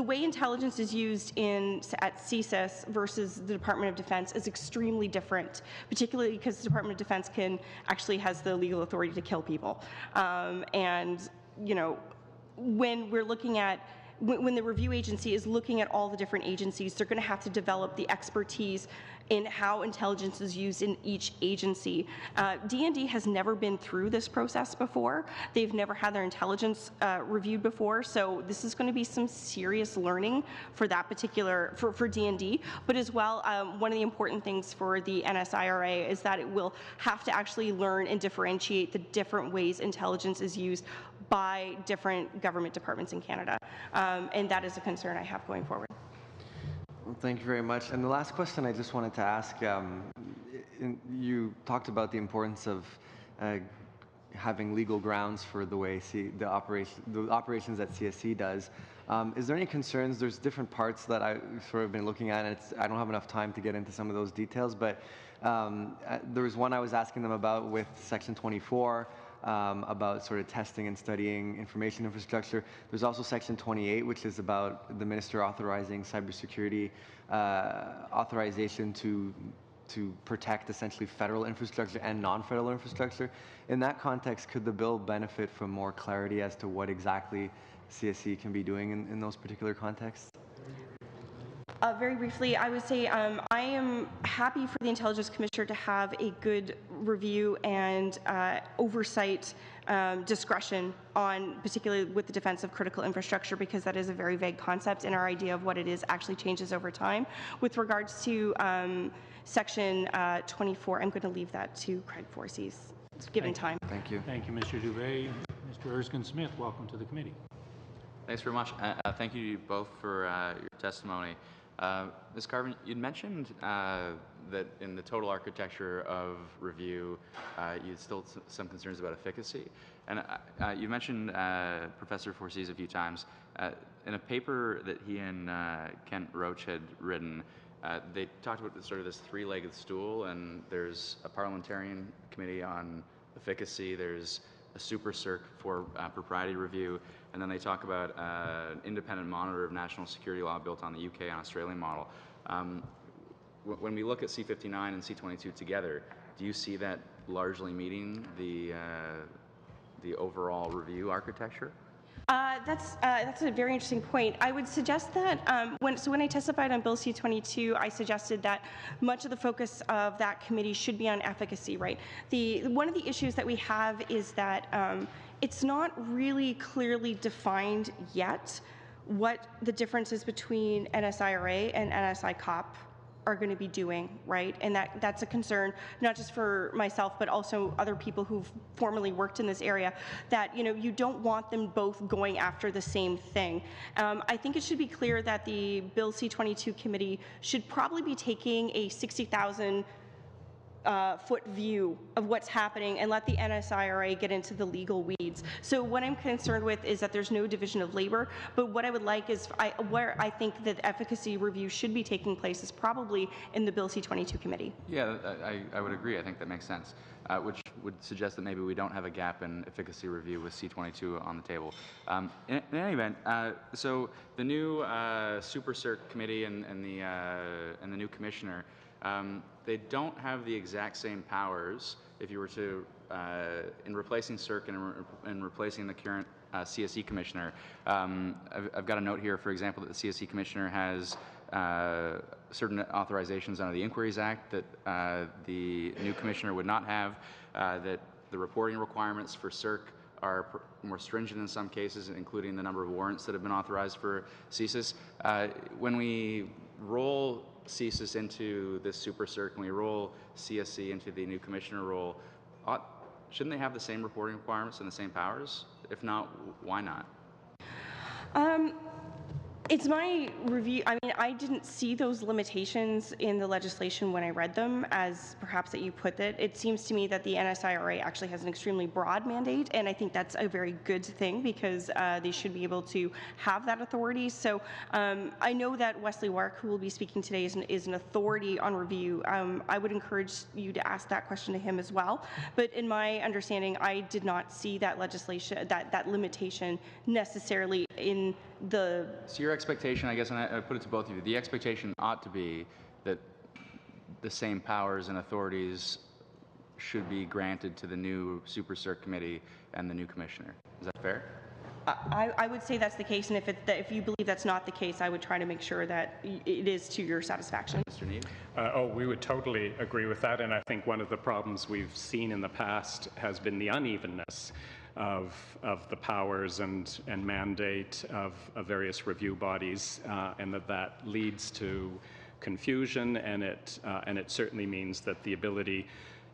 [SPEAKER 2] way intelligence is used at CSIS versus the Department of Defense is extremely different, particularly because the Department of Defense actually has the legal authority to kill people. And, you know, when we're looking at when the review agency is looking at all the different agencies, they're going to have to develop the expertise in how intelligence is used in each agency. DND has never been through this process before. They've never had their intelligence reviewed before, so this is going to be some serious learning for that particular, for DND. But as well, one of the important things for the NSIRA is that it will have to actually learn and differentiate the different ways intelligence is used by different government departments in Canada. And that is a concern I have going forward.
[SPEAKER 7] Well, thank you very much. And the last question I just wanted to ask, you talked about the importance of having legal grounds for the way the operations that CSC does. Is there any concerns? There's different parts that I sort of been looking at, and I don't have enough time to get into some of those details, but there was one I was asking them about with Section 24, about sort of testing and studying information infrastructure. There's also Section 28, which is about the minister authorizing cybersecurity authorization to protect essentially federal infrastructure and non-federal infrastructure. In that context, could the bill benefit from more clarity as to what exactly CSC can be doing in those particular contexts?
[SPEAKER 2] Very briefly, I would say I am happy for the Intelligence Commissioner to have a good review and oversight discretion on, particularly with the defense of critical infrastructure, because that is a very vague concept, and our idea of what it is actually changes over time. With regards to Section 24, I'm going to leave that to Craig Forsyth, given time.
[SPEAKER 7] Thank you.
[SPEAKER 1] Thank you, Mr. Dubé. Mr. Erskine-Smith, welcome to the committee.
[SPEAKER 8] Thanks very much. Thank you both for your testimony. Ms. Carvin, you'd mentioned that in the total architecture of review, you had still some concerns about efficacy. And you mentioned Professor Forsyth a few times. In a paper that he and Kent Roach had written, they talked about sort of this three-legged stool, and there's a parliamentarian committee on efficacy, there's a super circ for propriety review, and then they talk about an independent monitor of national security law built on the UK and Australian model. When we look at C-59 and C-22 together, do you see that largely meeting the overall review architecture?
[SPEAKER 2] That's a very interesting point. I would suggest that when I testified on Bill C-22, I suggested that much of the focus of that committee should be on efficacy. Right. One of the issues that we have is that it's not really clearly defined yet what the differences between NSIRA and NSI COP are going to be doing, right? And that's a concern, not just for myself, but also other people who've formerly worked in this area, that, you know, you don't want them both going after the same thing. I think it should be clear that the Bill C-22 committee should probably be taking a 60,000 foot view of what's happening and let the NSIRA get into the legal weeds. So what I'm concerned with is that there's no division of labor, but what I would like is, where I think that efficacy review should be taking place is probably in the Bill C-22 committee.
[SPEAKER 8] Yeah, I would agree. I think that makes sense, which would suggest that maybe we don't have a gap in efficacy review with C-22 on the table. In any event, so the new Super Circ committee and the new commissioner, they don't have the exact same powers if you were to, in replacing CSIRC and replacing the current CSE commissioner. I've got a note here, for example, that the CSE commissioner has certain authorizations under the Inquiries Act that the new commissioner would not have, that the reporting requirements for CSIRC are more stringent in some cases, including the number of warrants that have been authorized for CSIS. When we roll CSIS into this super CSIRC, and we roll CSE into the new commissioner role, shouldn't they have the same reporting requirements and the same powers? If not, why not?
[SPEAKER 2] It's my review. I mean, I didn't see those limitations in the legislation when I read them, as perhaps that you put it. It seems to me that the NSIRA actually has an extremely broad mandate, and I think that's a very good thing because they should be able to have that authority. So I know that Wesley Wark, who will be speaking today, is an authority on review. I would encourage you to ask that question to him as well. But in my understanding, I did not see that legislation, that limitation necessarily in the...
[SPEAKER 8] So your expectation, I guess, and I put it to both of you, the expectation ought to be that the same powers and authorities should be granted to the new Super CSIRC committee and the new commissioner. Is that fair?
[SPEAKER 2] I would say that's the case, and if you believe that's not the case, I would try to make sure that it is to your satisfaction.
[SPEAKER 8] Mr. Neve?
[SPEAKER 3] We would totally agree with that, and I think one of the problems we've seen in the past has been the unevenness of the powers and mandate of various review bodies, and that leads to confusion, and it certainly means that the ability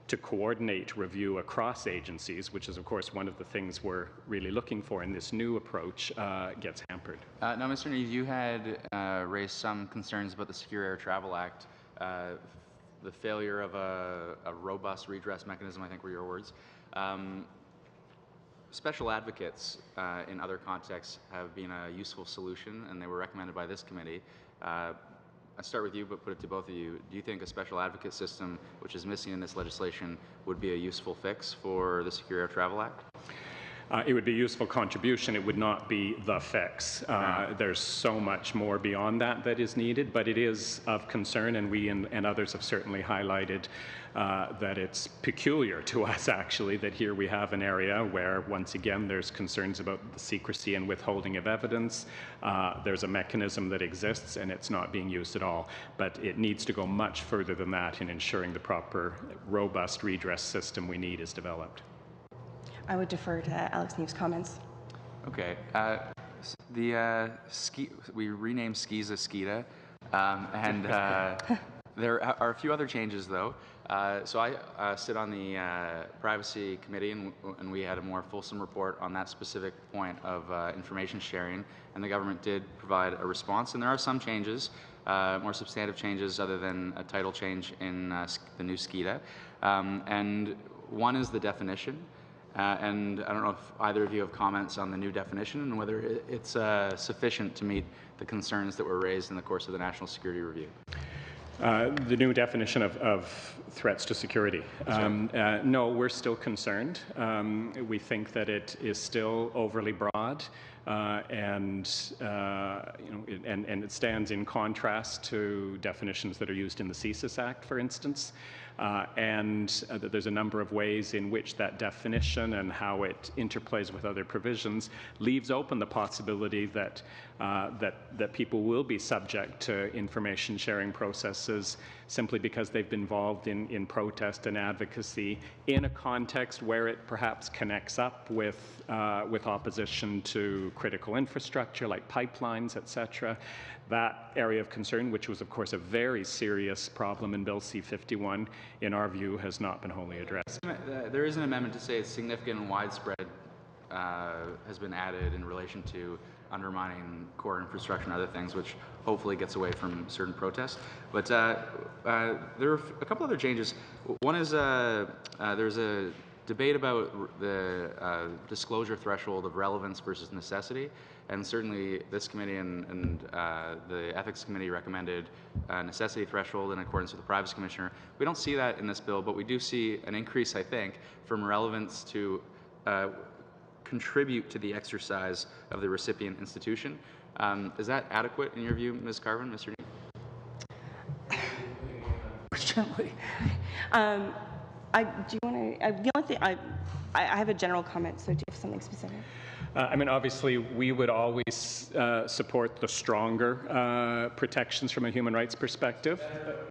[SPEAKER 3] to coordinate review across agencies, which is of course one of the things we're really looking for in this new approach, gets hampered.
[SPEAKER 8] Now, Mr. Neve, you had raised some concerns about the Secure Air Travel Act, the failure of a robust redress mechanism, I think were your words. Special advocates in other contexts have been a useful solution, and they were recommended by this committee. I'll start with you, but put it to both of you. Do you think a special advocate system, which is missing in this legislation, would be a useful fix for the Secure Air Travel Act?
[SPEAKER 3] It would be a useful contribution. It would not be the fix. There's so much more beyond that that is needed, but it is of concern, and we and others have certainly highlighted that it's peculiar to us, actually, that here we have an area where, once again, there's concerns about the secrecy and withholding of evidence. There's a mechanism that exists, and it's not being used at all. But it needs to go much further than that in ensuring the proper, robust redress system we need is developed.
[SPEAKER 2] I would defer to Alex Neve's comments.
[SPEAKER 8] Okay. We renamed SKISA SKITA, and there are a few other changes, though. So I sit on the Privacy Committee, and we had a more fulsome report on that specific point of information sharing, and the government did provide a response. And there are some changes, more substantive changes other than a title change in the new SKITA. And one is the definition. And I don't know if either of you have comments on the new definition and whether it's sufficient to meet the concerns that were raised in the course of the National Security Review.
[SPEAKER 3] The new definition of threats to security. No, we're still concerned. We think that it is still overly broad, and it stands in contrast to definitions that are used in the CSIS Act, for instance. And that there's a number of ways in which that definition and how it interplays with other provisions leaves open the possibility that that people will be subject to information sharing processes simply because they've been involved in protest and advocacy in a context where it perhaps connects up with opposition to critical infrastructure like pipelines, etc. That area of concern, which was of course a very serious problem in Bill C-51, in our view, has not been wholly addressed.
[SPEAKER 8] There is an amendment to say it's significant and widespread has been added in relation to undermining core infrastructure and other things, which hopefully gets away from certain protests. But there are a couple other changes. One is there's a debate about the disclosure threshold of relevance versus necessity, and certainly this committee and the Ethics Committee recommended a necessity threshold in accordance with the Privacy Commissioner. We don't see that in this bill, but we do see an increase, I think, from relevance to contribute to the exercise of the recipient institution. Is that adequate in your view, Ms. Carvin, Mr. Neve?
[SPEAKER 2] unfortunately. Do you want to? The only thing I have a general comment. So do you have something specific?
[SPEAKER 3] I mean, obviously, we would always support the stronger protections from a human rights perspective.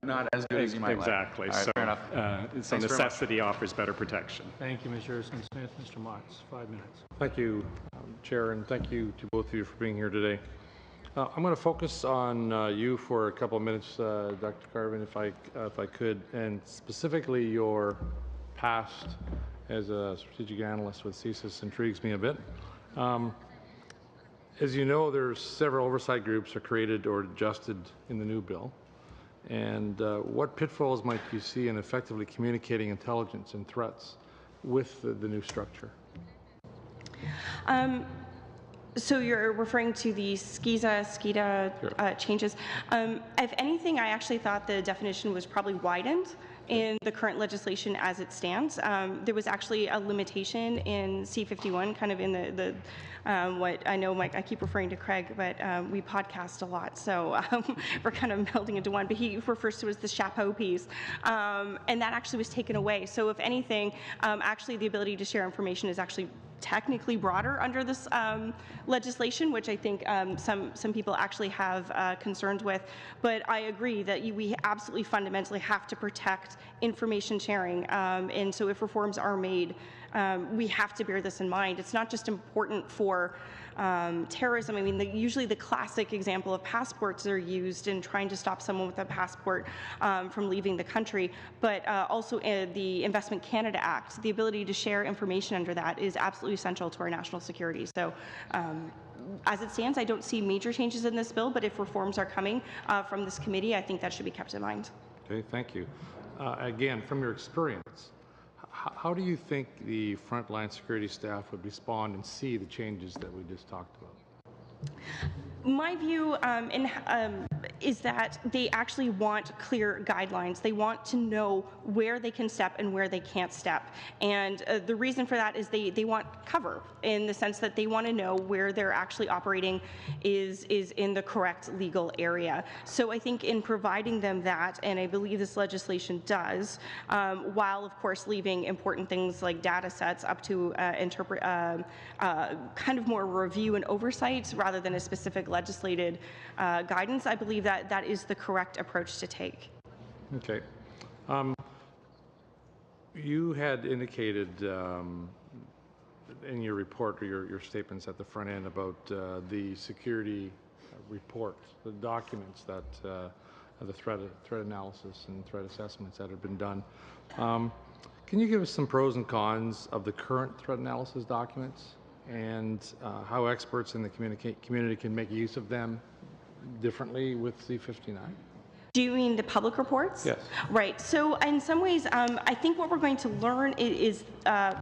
[SPEAKER 8] Not as good as you might
[SPEAKER 3] exactly.
[SPEAKER 8] like. Exactly. All right, fair enough.
[SPEAKER 3] So
[SPEAKER 8] Thanks very much.
[SPEAKER 3] necessity offers better protection.
[SPEAKER 1] Thank you, Mr. Harrison-Smith. Mr. Motts, 5 minutes.
[SPEAKER 9] Thank you, Chair, and thank you to both of you for being here today. I'm going to focus on you for a couple of minutes, Dr. Carvin, if I could, and specifically your past as a strategic analyst with CSIS intrigues me a bit. As you know, there's several oversight groups are created or adjusted in the new bill. And what pitfalls might you see in effectively communicating intelligence and threats with the new structure?
[SPEAKER 2] So you're referring to the SCIDA changes. If anything, I actually thought the definition was probably widened in the current legislation as it stands. There was actually a limitation in C51, kind of in the what I know, Mike, I keep referring to Craig, but we podcast a lot, so we're kind of melding into one, but he refers to it as the chapeau piece, and that actually was taken away. So if anything, actually the ability to share information is actually technically broader under this legislation, which I think some people actually have concerns with. But I agree that we absolutely fundamentally have to protect information sharing. And so if reforms are made, we have to bear this in mind. It's not just important for terrorism. I mean, usually the classic example of passports are used in trying to stop someone with a passport from leaving the country, but also the Investment Canada Act, the ability to share information under that is absolutely essential to our national security. So as it stands, I don't see major changes in this bill, but if reforms are coming from this committee, I think that should be kept in mind.
[SPEAKER 9] Okay, thank you. Again, from your experience, how do you think the frontline security staff would respond and see the changes that we just talked about?
[SPEAKER 2] My view is that they actually want clear guidelines. They want to know where they can step and where they can't step. And the reason for that is they want cover, in the sense that they want to know where they're actually operating is in the correct legal area. So I think in providing them that, and I believe this legislation does, while of course leaving important things like data sets up to kind of more review and oversight rather than a specific legislated guidance, I believe that that is the correct approach to take.
[SPEAKER 9] Okay. You had indicated in your report or your statements at the front end about the security reports, the documents that the threat analysis and threat assessments that have been done. Can you give us some pros and cons of the current threat analysis documents and how experts in the community can make use of them differently with C59?
[SPEAKER 2] Do you mean the public reports?
[SPEAKER 9] Yes.
[SPEAKER 2] Right. So in some ways, I think what we're going to learn is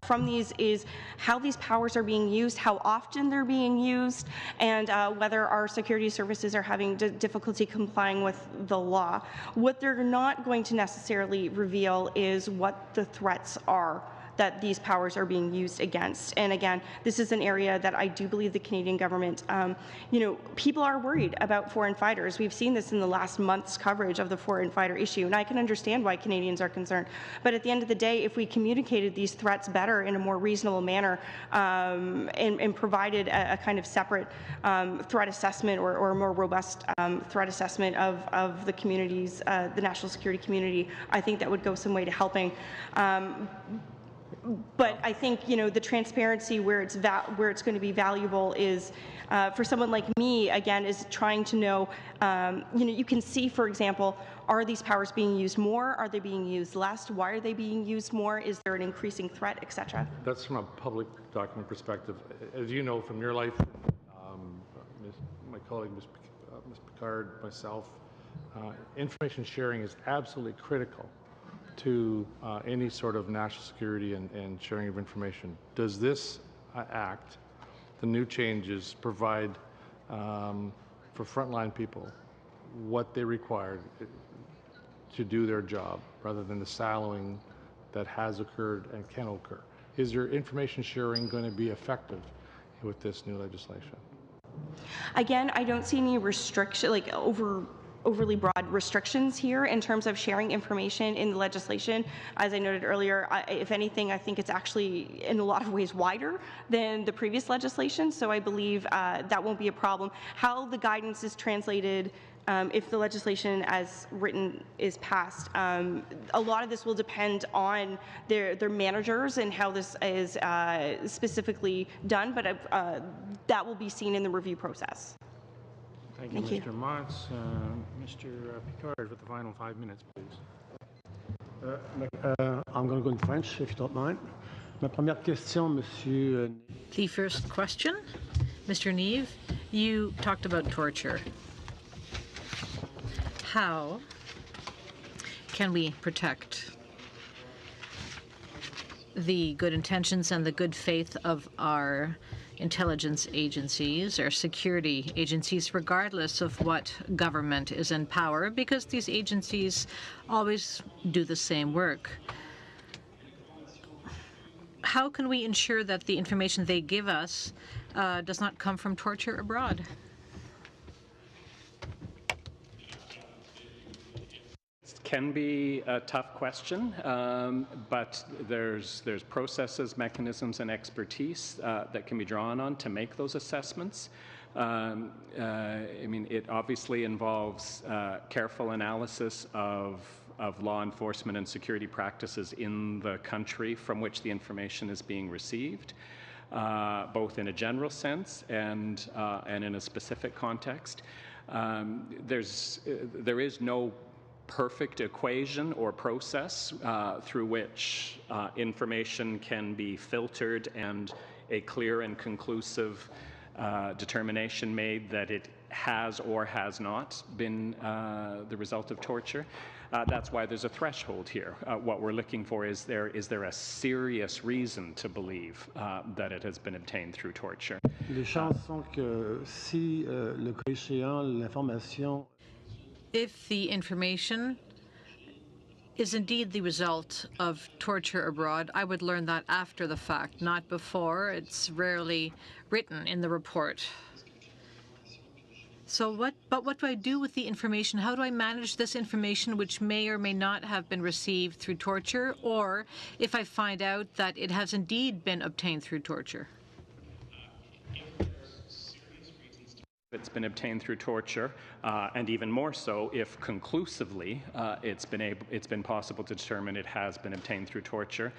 [SPEAKER 2] from these is how these powers are being used, how often they're being used, and whether our security services are having difficulty complying with the law. What they're not going to necessarily reveal is what the threats are that these powers are being used against. And again, this is an area that I do believe the Canadian government, people are worried about foreign fighters. We've seen this in the last month's coverage of the foreign fighter issue, and I can understand why Canadians are concerned. But at the end of the day, if we communicated these threats better in a more reasonable manner and provided a kind of separate threat assessment or a more robust threat assessment of the communities, the national security community, I think that would go some way to helping. But I think the transparency where it's going to be valuable is for someone like me, again, is trying to know. You can see, for example, are these powers being used more? Are they being used less? Why are they being used more? Is there an increasing threat, etc.?
[SPEAKER 9] That's from a public document perspective. As you know from your life, my colleague Ms. Picard, myself, information sharing is absolutely critical to any sort of national security and sharing of information. Does this act, the new changes, provide for frontline people what they require to do their job rather than the siloing that has occurred and can occur? Is your information sharing going to be effective with this new legislation?
[SPEAKER 2] Again, I don't see any restriction, overly broad restrictions here in terms of sharing information in the legislation. As I noted earlier, if anything, I think it's actually in a lot of ways wider than the previous legislation, so I believe that won't be a problem. How the guidance is translated if the legislation as written is passed, a lot of this will depend on their managers and how this is specifically done, but that will be seen in the review process.
[SPEAKER 1] Thank you,
[SPEAKER 2] Thank you.
[SPEAKER 1] Mr. Motz. Mr. Picard, with the final 5 minutes, please.
[SPEAKER 10] I'm going to go in French, if you don't mind. Ma première question, Monsieur.
[SPEAKER 5] The first question, Mr. Neve, you talked about torture. How can we protect the good intentions and the good faith of our intelligence agencies, our security agencies, regardless of what government is in power, because these agencies always do the same work? How can we ensure that the information they give us does not come from torture abroad?
[SPEAKER 3] Can be a tough question, but there's processes, mechanisms, and expertise that can be drawn on to make those assessments. I mean, it obviously involves careful analysis of law enforcement and security practices in the country from which the information is being received, both in a general sense and in a specific context. There is no perfect equation or process through which information can be filtered and a clear and conclusive determination made that it has or has not been the result of torture. That's why there's a threshold here. What we're looking for is there a serious reason to believe that it has been obtained through torture.
[SPEAKER 10] Les chances sont que si le cas échéant, l'information.
[SPEAKER 5] If the information is indeed the result of torture abroad, I would learn that after the fact, not before. It's rarely written in the report. So what do I do with the information? How do I manage this information which may or may not have been received through torture, or if I find out that it has indeed been obtained through torture?
[SPEAKER 3] It's been obtained through torture, and even more so if conclusively it's been possible to determine it has been obtained through torture,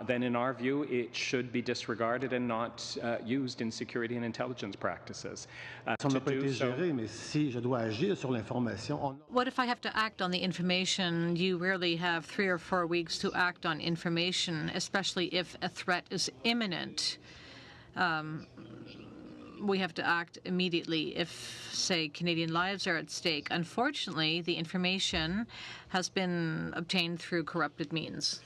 [SPEAKER 3] then in our view it should be disregarded and not used in security and intelligence practices.
[SPEAKER 5] What if I have to act on the information? You rarely have 3 or 4 weeks to act on information, especially if a threat is imminent. We have to act immediately if, say, Canadian lives are at stake. Unfortunately, the information has been obtained through corrupted means.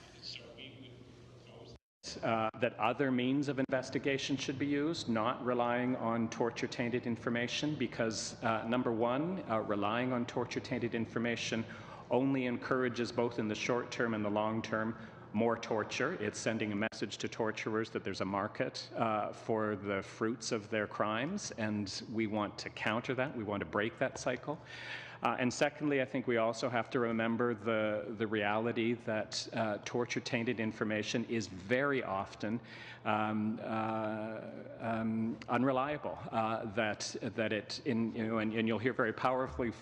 [SPEAKER 3] That other means of investigation should be used, not relying on torture-tainted information, because, number one, relying on torture-tainted information only encourages, both in the short term and the long term, more torture. It's sending a message to torturers that there's a market for the fruits of their crimes, and we want to counter that. We want to break that cycle. And secondly, I think we also have to remember the reality that torture-tainted information is very often unreliable. And you'll hear very powerfully,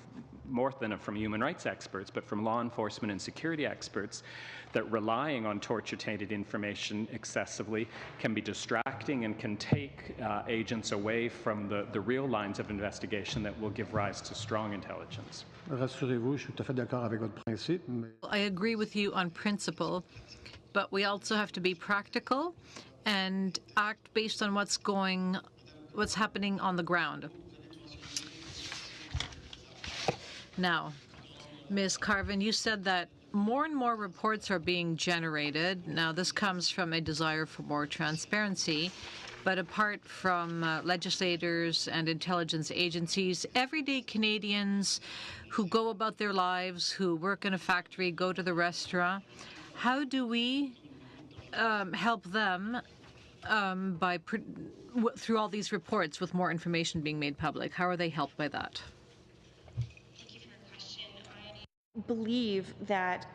[SPEAKER 3] more than from human rights experts, but from law enforcement and security experts, that relying on torture-tainted information excessively can be distracting and can take agents away from the real lines of investigation that will give rise to strong intelligence.
[SPEAKER 10] Rassurez-vous, je suis tout à fait d'accord avec votre principe.
[SPEAKER 5] I agree with you on principle, but we also have to be practical and act based on what's happening on the ground. Now, Ms. Carvin, you said that more and more reports are being generated. Now, this comes from a desire for more transparency, but apart from legislators and intelligence agencies, everyday Canadians who go about their lives, who work in a factory, go to the restaurant, how do we help them through all these reports with more information being made public? How are they helped by that?
[SPEAKER 2] believe that,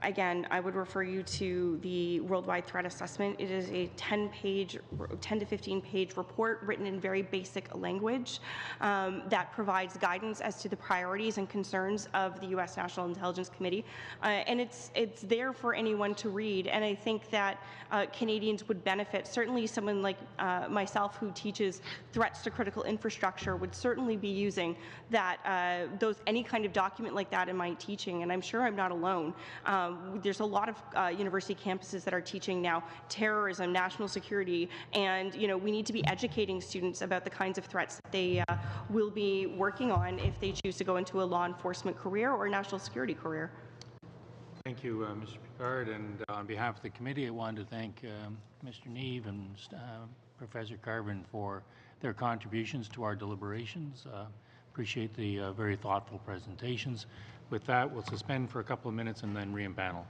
[SPEAKER 2] again, I would refer you to the Worldwide Threat Assessment. It is a 10 to 15-page report written in very basic language that provides guidance as to the priorities and concerns of the U.S. National Intelligence Committee. And it's there for anyone to read. And I think that Canadians would benefit. Certainly someone like myself who teaches threats to critical infrastructure would certainly be using that, any kind of document like that in my teaching, and I'm sure I'm not alone. There's a lot of university campuses that are teaching now terrorism, national security, and we need to be educating students about the kinds of threats that they will be working on if they choose to go into a law enforcement career or a national security career.
[SPEAKER 1] Thank you, Mr. Picard. And on behalf of the committee, I wanted to thank Mr. Neve and Professor Carvin for their contributions to our deliberations. Appreciate the very thoughtful presentations. With that, we'll suspend for a couple of minutes and then re-empanel.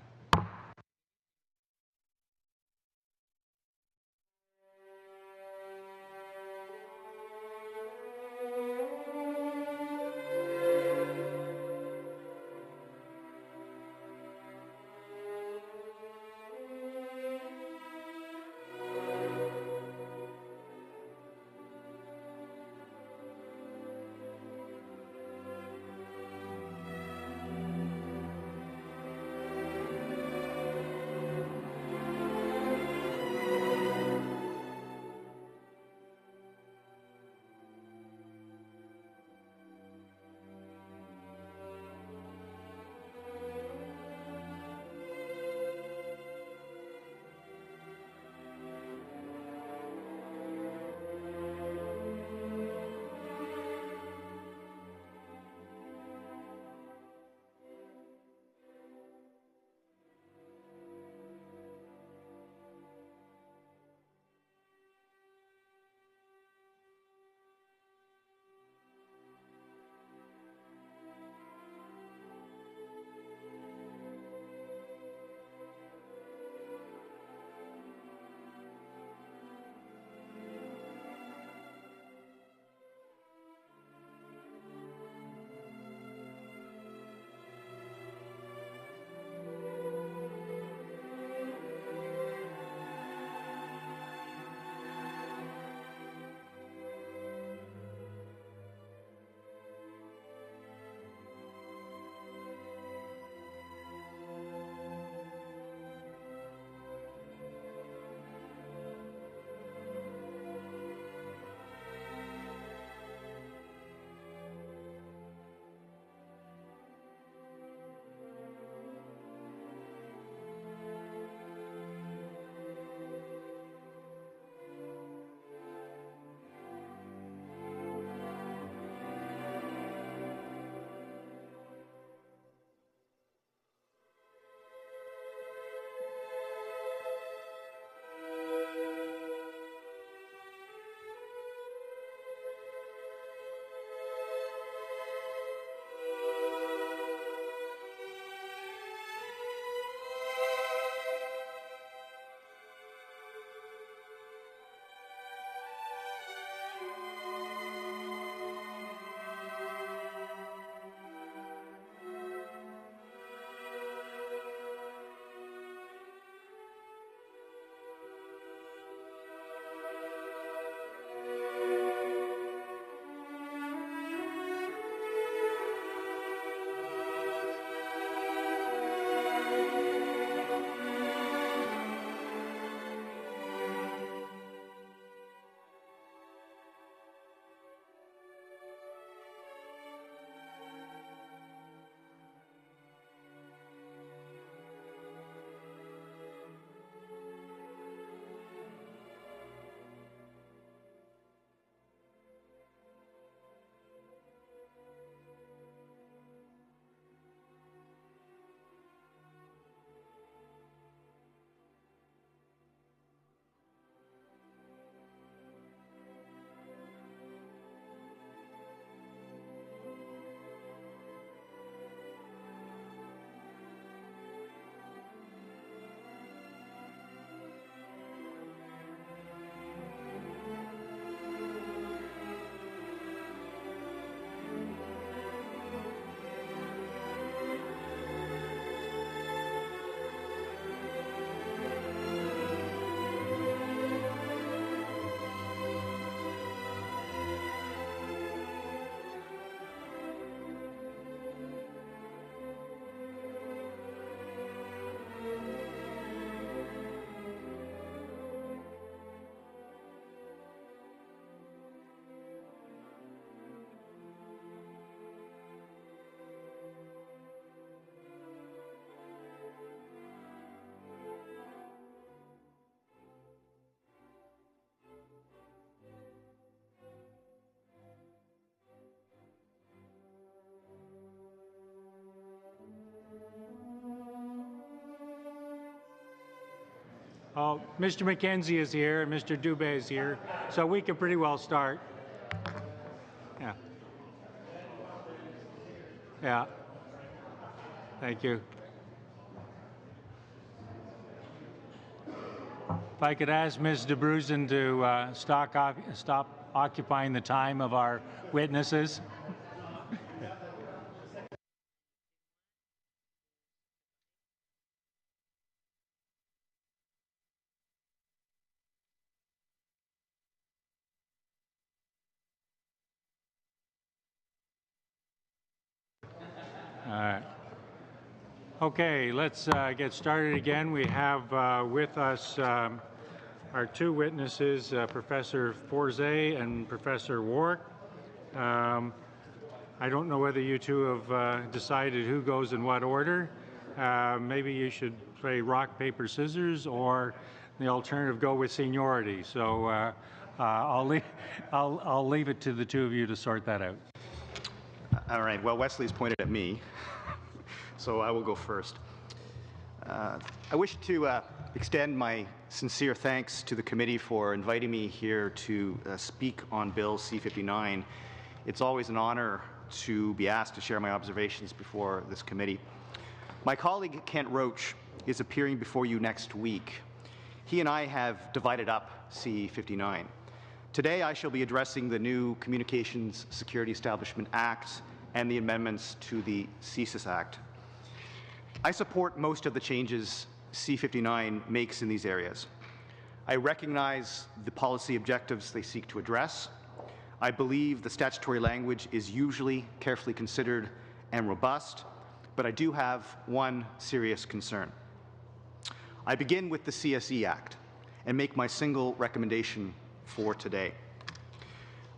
[SPEAKER 1] Oh, Mr. McKenzie is here and Mr. Dubé is here, so we can pretty well start. Yeah. Yeah. Thank you. If I could ask Ms. DeBruzen to stop occupying the time of our witnesses. All right. Okay, let's get started again. We have with us our two witnesses, Professor Forze and Professor Warwick. I don't know whether you two have decided who goes in what order. Maybe you should play rock, paper, scissors, or the alternative, go with seniority. So I'll leave it to the two of you to sort that out.
[SPEAKER 11] All right, well, Wesley's pointed at me, so I will go first. I wish to extend my sincere thanks to the committee for inviting me here to speak on Bill C-59. It's always an honor to be asked to share my observations before this committee. My colleague Kent Roach is appearing before you next week. He and I have divided up C-59. Today I shall be addressing the new Communications Security Establishment Act and the amendments to the CSIS Act. I support most of the changes C-59 makes in these areas. I recognize the policy objectives they seek to address. I believe the statutory language is usually carefully considered and robust, but I do have one serious concern. I begin with the CSE Act and make my single recommendation for today.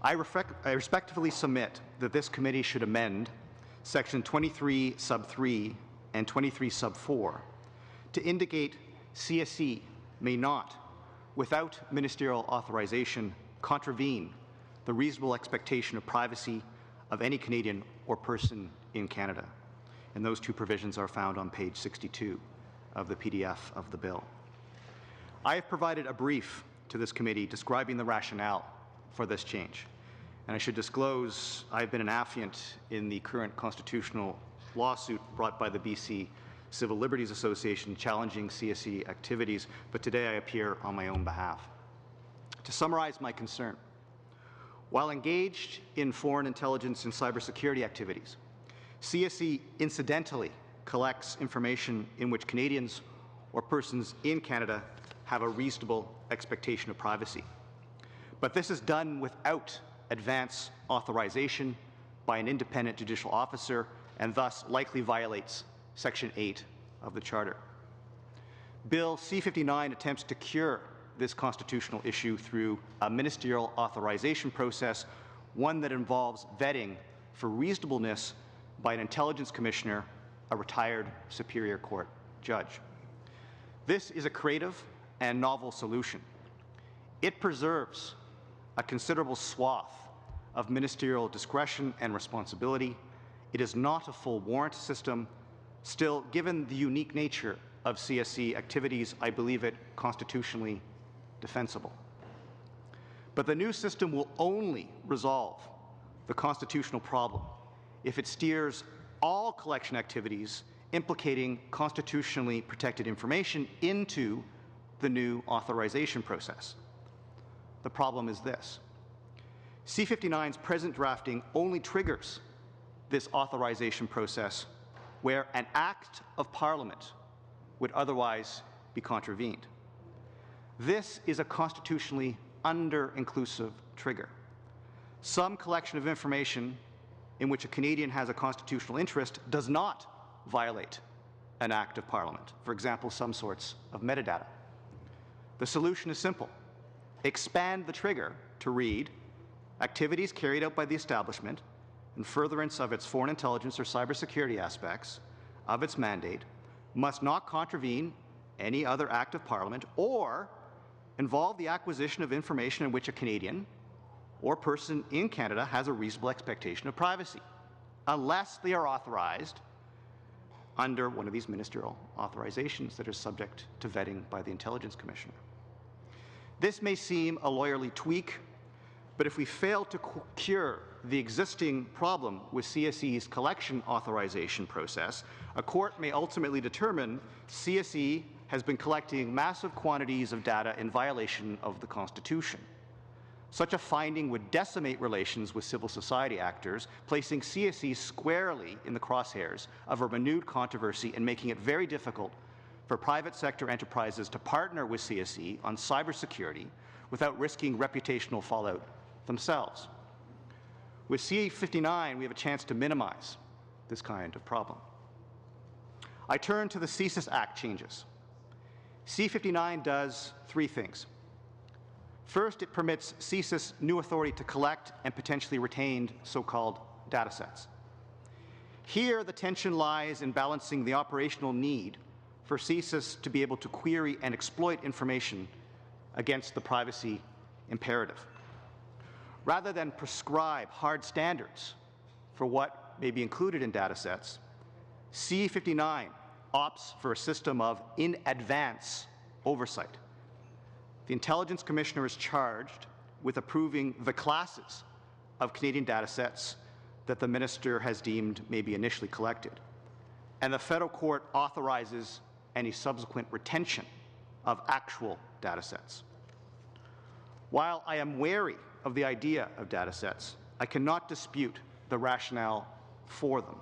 [SPEAKER 11] I respectfully submit that this committee should amend Section 23 sub 3 and 23 sub 4 to indicate CSE may not, without ministerial authorization, contravene the reasonable expectation of privacy of any Canadian or person in Canada. And those two provisions are found on page 62 of the PDF of the bill. I have provided a brief to this committee describing the rationale for this change. And I should disclose I've been an affiant in the current constitutional lawsuit brought by the BC Civil Liberties Association challenging CSE activities, but today I appear on my own behalf. To summarize my concern, while engaged in foreign intelligence and cybersecurity activities, CSE incidentally collects information in which Canadians or persons in Canada have a reasonable expectation of privacy. But this is done without advance authorization by an independent judicial officer and thus likely violates Section 8 of the Charter. Bill C-59 attempts to cure this constitutional issue through a ministerial authorization process, one that involves vetting for reasonableness by an intelligence commissioner, a retired Superior Court judge. This is a creative and novel solution. It preserves a considerable swath of ministerial discretion and responsibility. It is not a full warrant system. Still, given the unique nature of CSE activities, I believe it constitutionally defensible. But the new system will only resolve the constitutional problem if it steers all collection activities implicating constitutionally protected information into the new authorization process. The problem is this. C-59's present drafting only triggers this authorization process where an act of Parliament would otherwise be contravened. This is a constitutionally under-inclusive trigger. Some collection of information in which a Canadian has a constitutional interest does not violate an act of Parliament, for example, some sorts of metadata. The solution is simple. Expand the trigger to read activities carried out by the establishment in furtherance of its foreign intelligence or cybersecurity aspects of its mandate must not contravene any other act of Parliament or involve the acquisition of information in which a Canadian or person in Canada has a reasonable expectation of privacy, unless they are authorized under one of these ministerial authorizations that are subject to vetting by the Intelligence Commissioner. This may seem a lawyerly tweak, but if we fail to cure the existing problem with CSE's collection authorization process, a court may ultimately determine CSE has been collecting massive quantities of data in violation of the Constitution. Such a finding would decimate relations with civil society actors, placing CSE squarely in the crosshairs of a renewed controversy and making it very difficult for private sector enterprises to partner with CSE on cybersecurity without risking reputational fallout themselves. With C59, we have a chance to minimize this kind of problem. I turn to the CSIS Act changes. C59 does three things. First, it permits CSIS new authority to collect and potentially retain so-called data sets. Here, the tension lies in balancing the operational need for CSIS to be able to query and exploit information against the privacy imperative. Rather than prescribe hard standards for what may be included in data sets, C59 opts for a system of in-advance oversight. The Intelligence Commissioner is charged with approving the classes of Canadian data sets that the Minister has deemed may be initially collected, and the federal court authorizes any subsequent retention of actual data sets. While I am wary of the idea of data sets, I cannot dispute the rationale for them,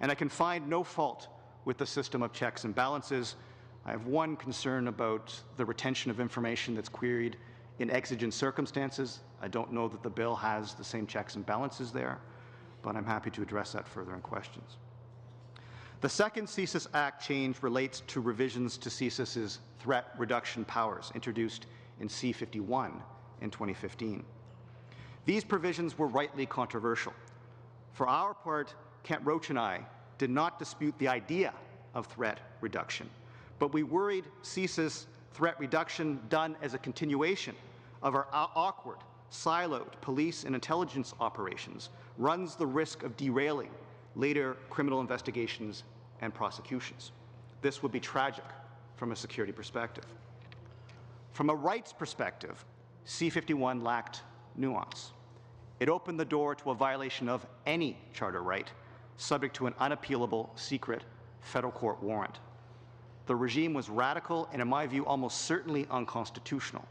[SPEAKER 11] and I can find no fault with the system of checks and balances. I have one concern about the retention of information that's queried in exigent circumstances. I don't know that the bill has the same checks and balances there, but I'm happy to address that further in questions. The second CSIS Act change relates to revisions to CSIS's threat reduction powers introduced in C51 in 2015. These provisions were rightly controversial. For our part, Kent Roach and I did not dispute the idea of threat reduction, but we worried CSIS threat reduction done as a continuation of our awkward, siloed police and intelligence operations runs the risk of derailing later criminal investigations and prosecutions. This would be tragic from a security perspective. From a rights perspective, C51 lacked nuance. It opened the door to a violation of any charter right, subject to an unappealable, secret federal court warrant. The regime was radical and, in my view, almost certainly unconstitutional.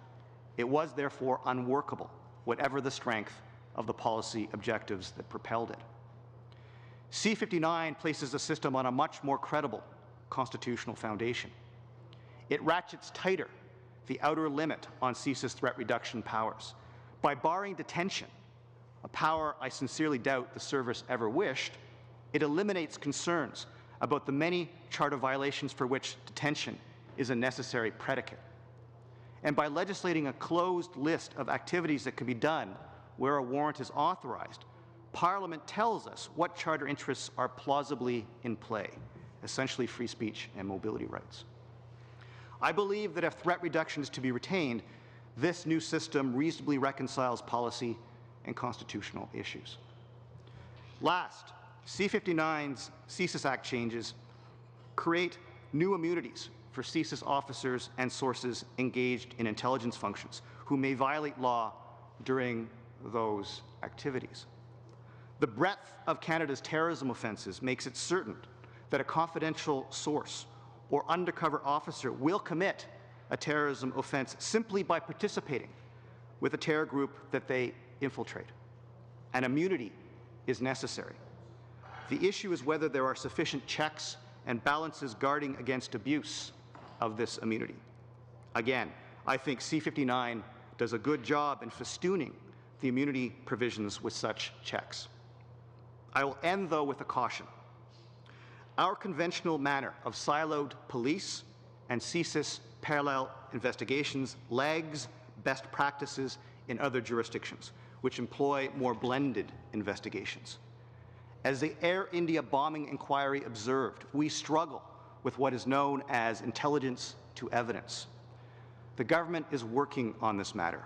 [SPEAKER 11] It was, therefore, unworkable, whatever the strength of the policy objectives that propelled it. C59 places the system on a much more credible constitutional foundation. It ratchets tighter the outer limit on CSIS threat reduction powers. By barring detention, a power I sincerely doubt the service ever wished, it eliminates concerns about the many charter violations for which detention is a necessary predicate. And by legislating a closed list of activities that can be done where a warrant is authorized, Parliament tells us what charter interests are plausibly in play, essentially free speech and mobility rights. I believe that if threat reduction is to be retained, this new system reasonably reconciles policy and constitutional issues. Last, C59's CSIS Act changes create new immunities for CSIS officers and sources engaged in intelligence functions who may violate law during those activities. The breadth of Canada's terrorism offences makes it certain that a confidential source or undercover officer will commit a terrorism offence simply by participating with a terror group that they infiltrate. And immunity is necessary. The issue is whether there are sufficient checks and balances guarding against abuse of this immunity. Again, I think C59 does a good job in festooning the immunity provisions with such checks. I will end, though, with a caution. Our conventional manner of siloed police and CSIS parallel investigations lags best practices in other jurisdictions, which employ more blended investigations. As the Air India bombing inquiry observed, we struggle with what is known as intelligence to evidence. The government is working on this matter.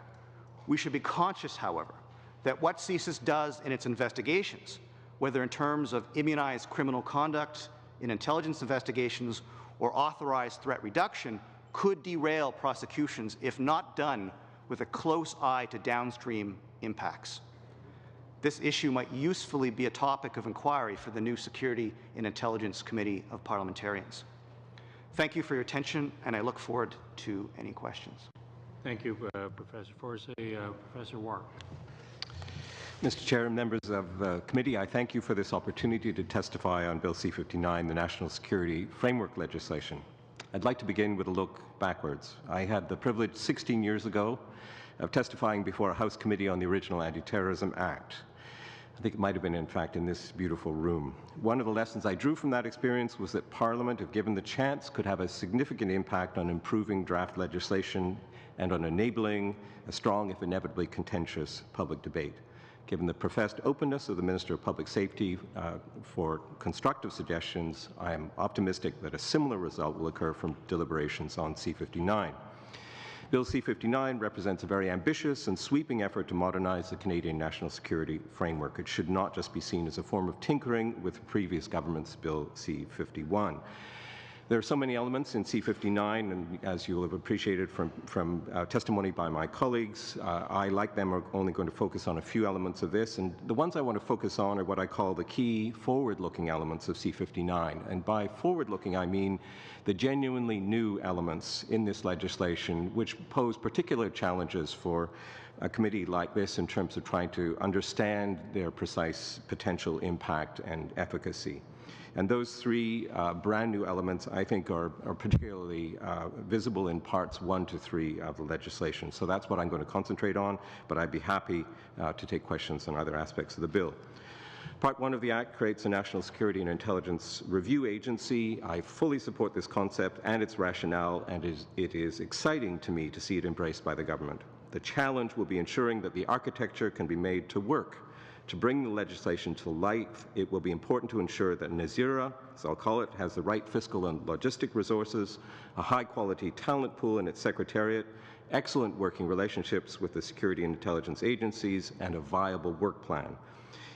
[SPEAKER 11] We should be conscious, however, that what CSIS does in its investigations, whether in terms of immunized criminal conduct, in intelligence investigations or authorized threat reduction could derail prosecutions if not done with a close eye to downstream impacts. This issue might usefully be a topic of inquiry for the new Security and Intelligence Committee of Parliamentarians. Thank you for your attention, and I look forward to any questions.
[SPEAKER 1] Thank you, Professor Forsey. Professor Wark.
[SPEAKER 12] Mr. Chair and members of the committee, I thank you for this opportunity to testify on Bill C-59, the National Security Framework legislation. I'd like to begin with a look backwards. I had the privilege 16 years ago of testifying before a House committee on the original Anti-Terrorism Act. I think it might have been, in fact, in this beautiful room. One of the lessons I drew from that experience was that Parliament, if given the chance, could have a significant impact on improving draft legislation and on enabling a strong, if inevitably contentious, public debate. Given the professed openness of the Minister of Public Safety for constructive suggestions, I am optimistic that a similar result will occur from deliberations on C-59. Bill C-59 represents a very ambitious and sweeping effort to modernize the Canadian national security framework. It should not just be seen as a form of tinkering with the previous government's Bill C-51. There are so many elements in C-59, and as you will have appreciated from testimony by my colleagues, I, like them, are only going to focus on a few elements of this. And the ones I want to focus on are what I call the key forward-looking elements of C-59. And by forward-looking, I mean the genuinely new elements in this legislation, which pose particular challenges for a committee like this in terms of trying to understand their precise potential impact and efficacy. And those three brand new elements, I think, are particularly visible in parts 1 to 3 of the legislation. So that's what I'm going to concentrate on, but I'd be happy to take questions on other aspects of the bill. Part 1 of the Act creates a National Security and Intelligence Review Agency. I fully support this concept and its rationale, and it is exciting to me to see it embraced by the government. The challenge will be ensuring that the architecture can be made to work. To bring the legislation to life, it will be important to ensure that NAZIRA, as I'll call it, has the right fiscal and logistic resources, a high-quality talent pool in its secretariat, excellent working relationships with the security and intelligence agencies, and a viable work plan.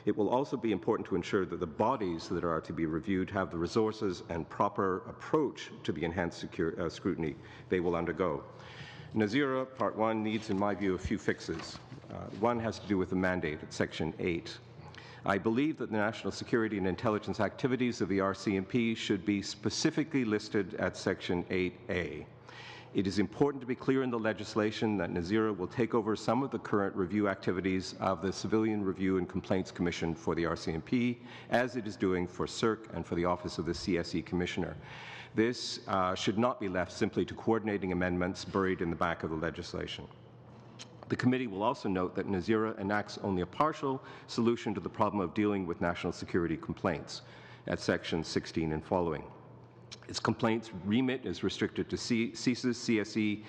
[SPEAKER 12] It will also be important to ensure that the bodies that are to be reviewed have the resources and proper approach to the enhanced scrutiny they will undergo. NAZIRA, Part 1, needs, in my view, a few fixes. One has to do with the mandate at Section 8. I believe that the national security and intelligence activities of the RCMP should be specifically listed at Section 8A. It is important to be clear in the legislation that NAZIRA will take over some of the current review activities of the Civilian Review and Complaints Commission for the RCMP, as it is doing for CERC and for the Office of the CSE Commissioner. This should not be left simply to coordinating amendments buried in the back of the legislation. The committee will also note that NAZIRA enacts only a partial solution to the problem of dealing with national security complaints at Section 16 and following. Its complaints remit is restricted to CSIS, CSE,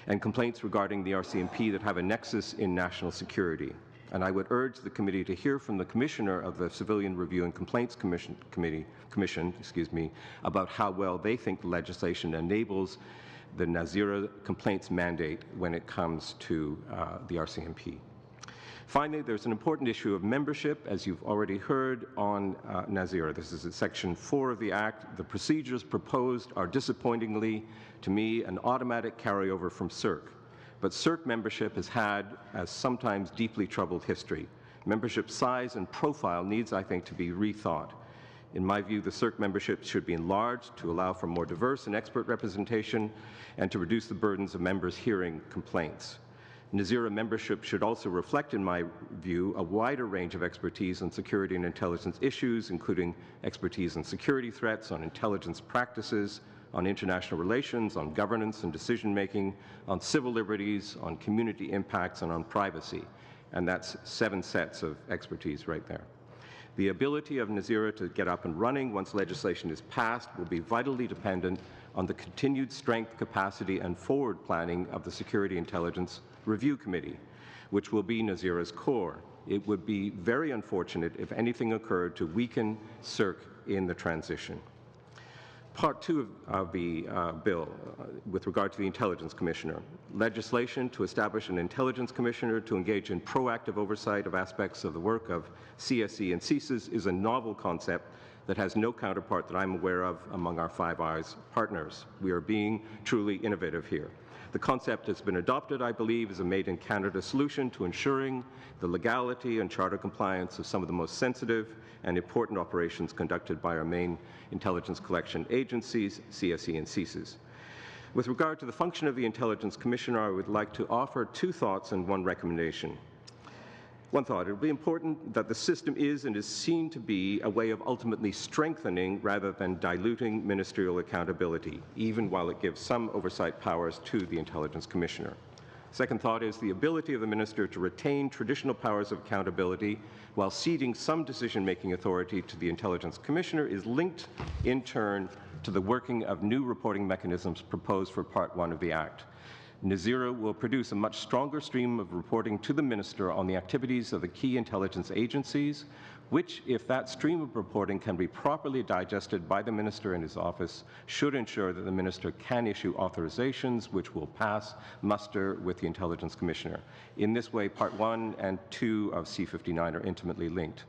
[SPEAKER 12] and complaints regarding the RCMP that have a nexus in national security. And I would urge the committee to hear from the Commissioner of the Civilian Review and Complaints Commission about how well they think the legislation enables the NAZIRA complaints mandate when it comes to the RCMP. Finally, there's an important issue of membership, as you've already heard, on NAZIRA. This is at Section 4 of the Act. The procedures proposed are disappointingly, to me, an automatic carryover from CERC. But CERC membership has had a sometimes deeply troubled history. Membership size and profile needs, I think, to be rethought. In my view, the CERC membership should be enlarged to allow for more diverse and expert representation and to reduce the burdens of members hearing complaints. NAZIRA membership should also reflect, in my view, a wider range of expertise on security and intelligence issues, including expertise on security threats, on intelligence practices, on international relations, on governance and decision-making, on civil liberties, on community impacts, and on privacy. And that's 7 sets of expertise right there. The ability of NAZIRA to get up and running once legislation is passed will be vitally dependent on the continued strength, capacity, and forward planning of the Security Intelligence Review Committee, which will be NAZIRA's core. It would be very unfortunate if anything occurred to weaken CERC in the transition. Part 2 of the bill, with regard to the Intelligence Commissioner, legislation to establish an Intelligence Commissioner to engage in proactive oversight of aspects of the work of CSE and CSIS is a novel concept that has no counterpart that I'm aware of among our Five Eyes partners. We are being truly innovative here. The concept has been adopted, I believe, as a made-in-Canada solution to ensuring the legality and charter compliance of some of the most sensitive and important operations conducted by our main intelligence collection agencies, CSE and CSIS. With regard to the function of the Intelligence Commissioner, I would like to offer two thoughts and one recommendation. One thought, it will be important that the system is and is seen to be a way of ultimately strengthening rather than diluting ministerial accountability, even while it gives some oversight powers to the Intelligence Commissioner. Second thought is the ability of the Minister to retain traditional powers of accountability while ceding some decision-making authority to the Intelligence Commissioner is linked, in turn, to the working of new reporting mechanisms proposed for Part 1 of the Act. NZERA will produce a much stronger stream of reporting to the Minister on the activities of the key intelligence agencies, which, if that stream of reporting can be properly digested by the Minister and his office, should ensure that the Minister can issue authorizations which will pass muster with the Intelligence Commissioner. In this way, Part 1 and 2 of C59 are intimately linked.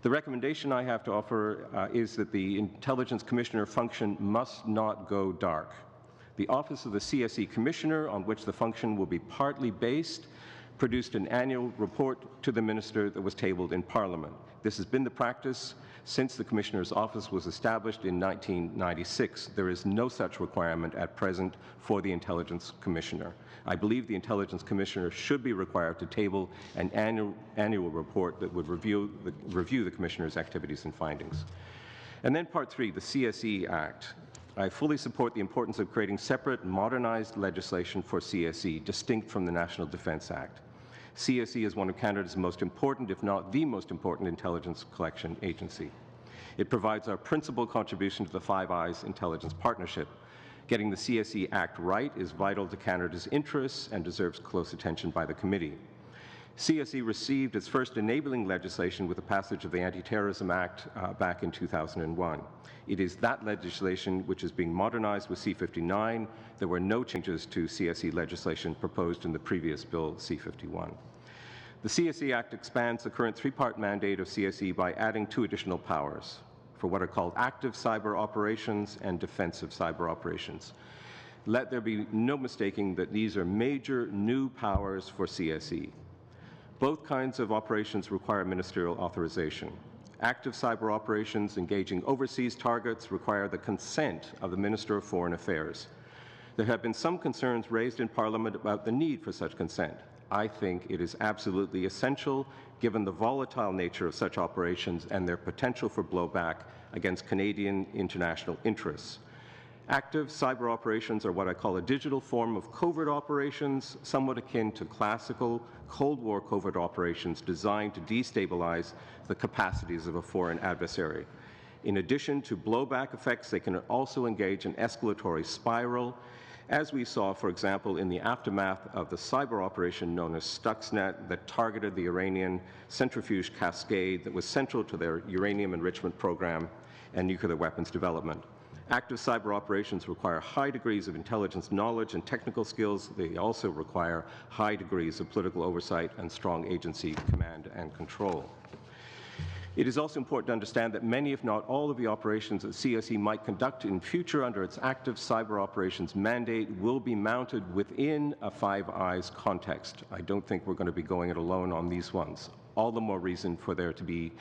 [SPEAKER 12] The recommendation I have to offer is that the Intelligence Commissioner function must not go dark. The Office of the CSE Commissioner, on which the function will be partly based, produced an annual report to the Minister that was tabled in Parliament. This has been the practice since the Commissioner's office was established in 1996. There is no such requirement at present for the Intelligence Commissioner. I believe the Intelligence Commissioner should be required to table an annual report that would review the Commissioner's activities and findings. And then Part 3, the CSE Act. I fully support the importance of creating separate, modernized legislation for CSE, distinct from the National Defence Act. CSE is one of Canada's most important, if not the most important, intelligence collection agency. It provides our principal contribution to the Five Eyes Intelligence Partnership. Getting the CSE Act right is vital to Canada's interests and deserves close attention by the committee. CSE received its first enabling legislation with the passage of the Anti-Terrorism Act back in 2001. It is that legislation which is being modernized with C59. There were no changes to CSE legislation proposed in the previous bill, C51. The CSE Act expands the current three-part mandate of CSE by adding two additional powers for what are called active cyber operations and defensive cyber operations. Let there be no mistaking that these are major new powers for CSE. Both kinds of operations require ministerial authorization. Active cyber operations engaging overseas targets require the consent of the Minister of Foreign Affairs. There have been some concerns raised in Parliament about the need for such consent. I think it is absolutely essential, given the volatile nature of such operations and their potential for blowback against Canadian international interests. Active cyber operations are what I call a digital form of covert operations, somewhat akin to classical Cold War covert operations designed to destabilize the capacities of a foreign adversary. In addition to blowback effects, they can also engage an escalatory spiral, as we saw, for example, in the aftermath of the cyber operation known as Stuxnet that targeted the Iranian centrifuge Cascade that was central to their uranium enrichment program and nuclear weapons development. Active cyber operations require high degrees of intelligence knowledge and technical skills. They also require high degrees of political oversight and strong agency command and control. It is also important to understand that many, if not all, of the operations that CSE might conduct in future under its active cyber operations mandate will be mounted within a Five Eyes context. I don't think we're going to be going it alone on these ones. All the more reason for there to be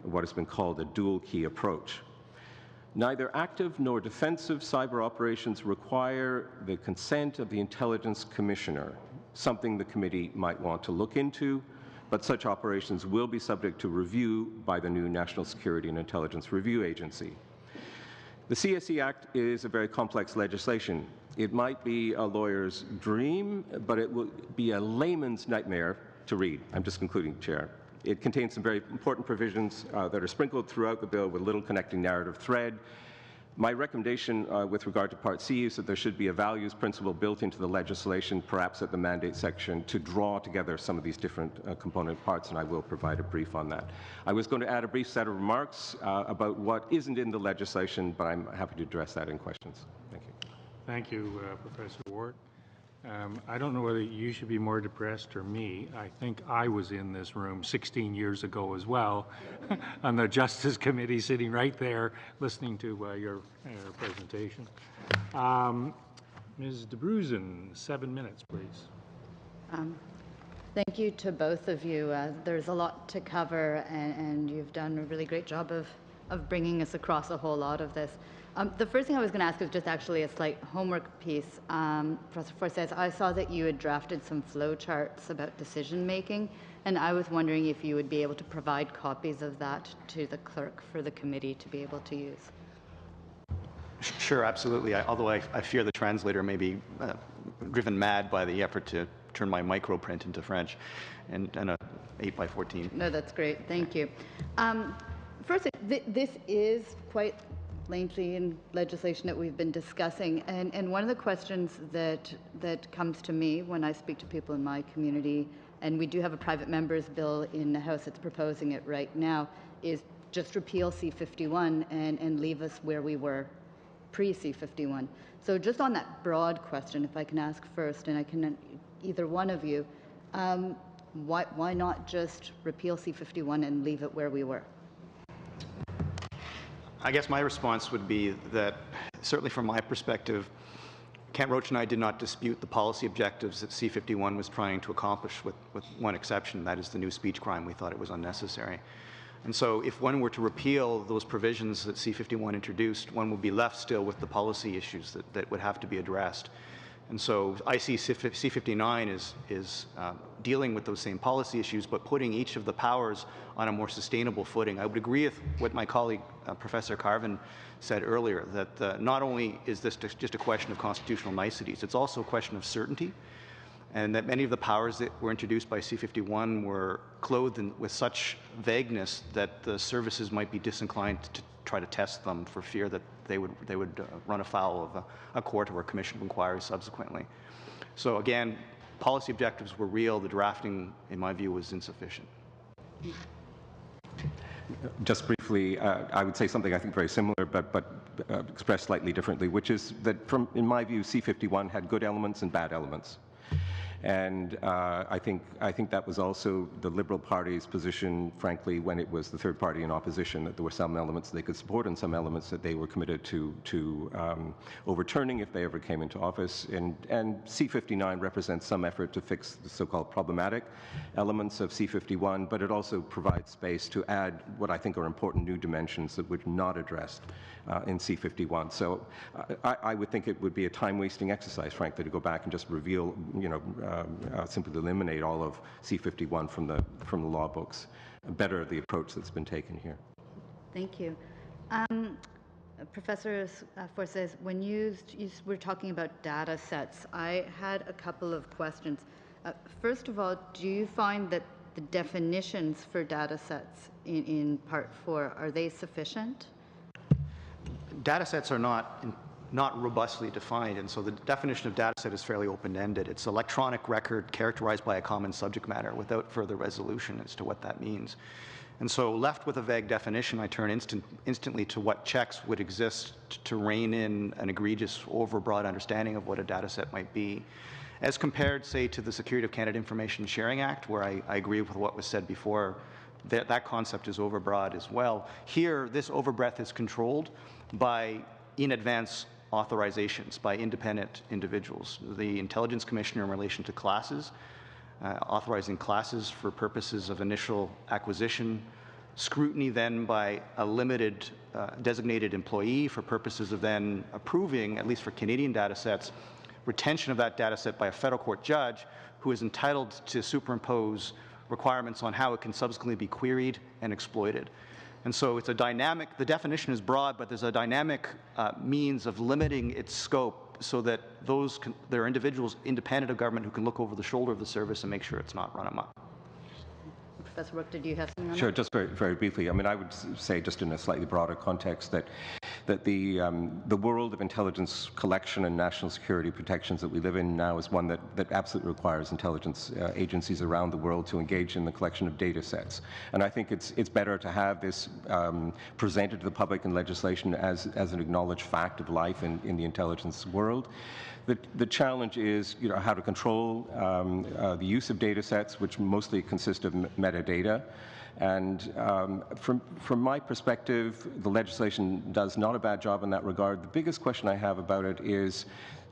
[SPEAKER 12] what has been called a dual key approach. Neither active nor defensive cyber operations require the consent of the Intelligence Commissioner, something the committee might want to look into, but such operations will be subject to review by the new National Security and Intelligence Review Agency. The CSE Act is a very complex legislation. It might be a lawyer's dream, but it will be a layman's nightmare to read. I'm just concluding, Chair. It contains some very important provisions that are sprinkled throughout the bill with little connecting narrative thread. My recommendation with regard to Part C is that there should be a values principle built into the legislation, perhaps at the mandate section, to draw together some of these different component parts, and I will provide a brief on that. I was going to add a brief set of remarks about what isn't in the legislation, but I'm happy to address that in questions. Thank you.
[SPEAKER 1] Thank you, Professor Ward. I don't know whether you should be more depressed or me. I think I was in this room 16 years ago as well on the Justice Committee, sitting right there listening to your presentation. Ms. DeBruzen, 7 minutes, please.
[SPEAKER 13] Thank you to both of you. There's a lot to cover, and you've done a really great job of bringing us across a whole lot of this. The first thing I was going to ask is just actually a slight homework piece. Professor Forces, I saw that you had drafted some flow charts about decision making, and I was wondering if you would be able to provide copies of that to the clerk for the committee to be able to use.
[SPEAKER 11] Sure, absolutely. Although I fear the translator may be driven mad by the effort to turn my microprint into French and a 8x14.
[SPEAKER 13] No, that's great. Thank you. First, this is quite lengthy in legislation that we've been discussing, and one of the questions that comes to me when I speak to people in my community, and we do have a private member's bill in the House that's proposing it right now, is just repeal C-51 and leave us where we were pre-C-51. So just on that broad question, if I can ask first, and I can either one of you, why not just repeal C-51 and leave it where we were?
[SPEAKER 11] I guess my response would be that, certainly from my perspective, Kent Roach and I did not dispute the policy objectives that C-51 was trying to accomplish, with one exception, that is the new speech crime. We thought it was unnecessary. And so if one were to repeal those provisions that C-51 introduced, one would be left still with the policy issues that would have to be addressed. And so I see C-59 is dealing with those same policy issues, but putting each of the powers on a more sustainable footing. I would agree with what my colleague, Professor Carvin, said earlier, that not only is this just a question of constitutional niceties, it's also a question of certainty, and that many of the powers that were introduced by C-51 were clothed with such vagueness that the services might be disinclined to try to test them for fear that they would run afoul of a court or a commission of inquiry subsequently. So again, policy objectives were real. The drafting, in my view, was insufficient.
[SPEAKER 12] Just briefly, I would say something I think very similar, but expressed slightly differently, which is that, in my view, C-51 had good elements and bad elements. And I think that was also the Liberal Party's position, frankly, when it was the third party in opposition, that there were some elements they could support and some elements that they were committed to overturning if they ever came into office. And C-59 represents some effort to fix the so-called problematic elements of C-51, but it also provides space to add what I think are important new dimensions that were not addressed in C-51. So I would think it would be a time-wasting exercise, frankly, to go back and just reveal, simply eliminate all of C-51 from the law books. Better the approach that's been taken here.
[SPEAKER 13] Thank you. Professor Forces, when you were talking about data sets, I had a couple of questions. First of all, do you find that the definitions for data sets in Part 4, are they sufficient?
[SPEAKER 11] Data sets are not robustly defined, and so the definition of data set is fairly open-ended. It's an electronic record characterized by a common subject matter without further resolution as to what that means. And so left with a vague definition, I turn instantly to what checks would exist to rein in an egregious, overbroad understanding of what a data set might be. As compared, say, to the Security of Canada Information Sharing Act, where I agree with what was said before, that concept is overbroad as well. Here, this overbreadth is controlled by in-advance authorizations by independent individuals. The Intelligence Commissioner in relation to classes, authorizing classes for purposes of initial acquisition, scrutiny then by a limited designated employee for purposes of then approving, at least for Canadian data sets, retention of that data set by a federal court judge who is entitled to superimpose requirements on how it can subsequently be queried and exploited. And so it's a dynamic, the definition is broad, but there's a dynamic means of limiting its scope so that there are individuals independent of government who can look over the shoulder of the service and make sure it's not run amok.
[SPEAKER 13] Professor Rook, did you have something on
[SPEAKER 12] Sure,
[SPEAKER 13] that?
[SPEAKER 12] just very, very briefly. I mean, I would say just in a slightly broader context that that the world of intelligence collection and national security protections that we live in now is one that absolutely requires intelligence agencies around the world to engage in the collection of data sets. And I think it's better to have this presented to the public in legislation as an acknowledged fact of life in the intelligence world. The challenge is, how to control the use of data sets, which mostly consist of metadata. And from my perspective, the legislation does not a bad job in that regard. The biggest question I have about it is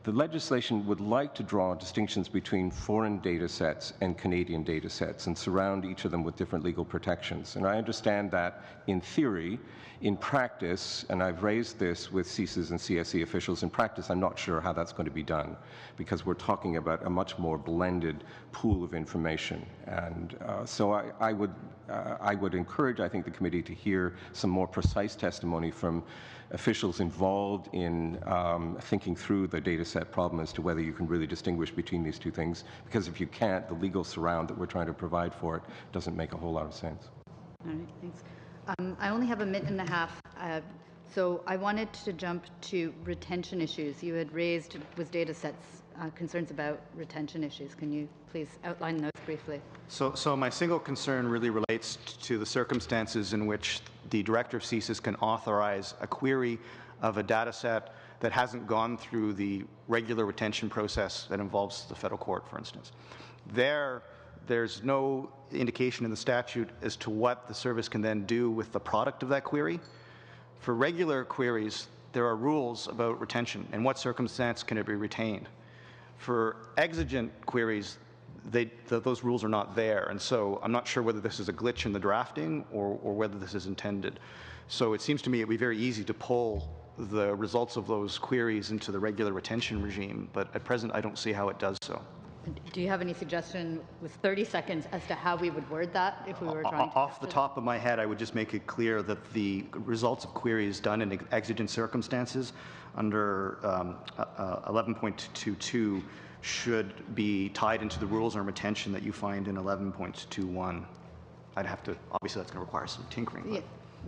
[SPEAKER 12] the legislation would like to draw distinctions between foreign data sets and Canadian data sets and surround each of them with different legal protections. And I understand that in theory. In practice, and I've raised this with CSIS and CSE officials, in practice I'm not sure how that's going to be done, because we're talking about a much more blended pool of information. And so I would encourage, I think, the committee to hear some more precise testimony from officials involved in thinking through the data set problem as to whether you can really distinguish between these two things, because if you can't, the legal surround that we're trying to provide for it doesn't make a whole lot of sense.
[SPEAKER 13] All right, thanks. I only have a minute and a half, so I wanted to jump to retention issues. You had raised with data sets concerns about retention issues. Can you please outline those briefly?
[SPEAKER 11] So my single concern really relates to the circumstances in which the director of CSIS can authorize a query of a data set that hasn't gone through the regular retention process that involves the federal court, for instance. There's no indication in the statute as to what the service can then do with the product of that query. For regular queries, there are rules about retention and what circumstance can it be retained. For exigent queries, those rules are not there, and so I'm not sure whether this is a glitch in the drafting or whether this is intended. So it seems to me it would be very easy to pull the results of those queries into the regular retention regime, but at present I don't see how it does so.
[SPEAKER 13] Do you have any suggestion with 30 seconds as to how we would word that if we were trying to...
[SPEAKER 11] Off the top of my head, I would just make it clear that the results of queries done in exigent circumstances under 11.22 should be tied into the rules on retention that you find in 11.21. I'd have to, obviously that's going to require some tinkering.
[SPEAKER 13] Yeah,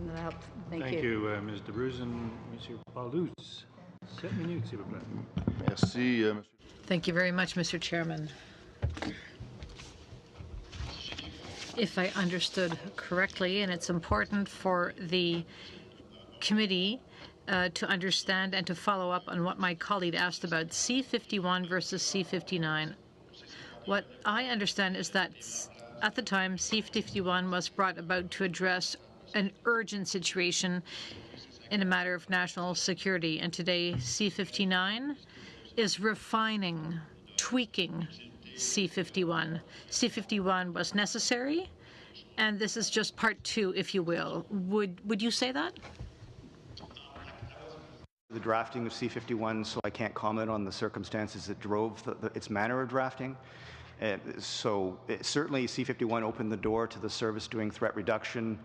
[SPEAKER 13] that helps. Thank
[SPEAKER 1] you. Thank you, Ms. de Bruzen. Monsieur Paulus, 7 minutes, s'il vous plaît.
[SPEAKER 6] Merci, Monsieur.
[SPEAKER 5] Thank you very much, Mr. Chairman. If I understood correctly, and it's important for the committee to understand and to follow up on what my colleague asked about C51 versus C59. What I understand is that at the time, C51 was brought about to address an urgent situation in a matter of national security, and today C59 is refining, tweaking C51. C51 was necessary, and this is just part 2, if you will. Would you say that?
[SPEAKER 11] The drafting of C51, so I can't comment on the circumstances that drove its manner of drafting. Certainly C51 opened the door to the service doing threat reduction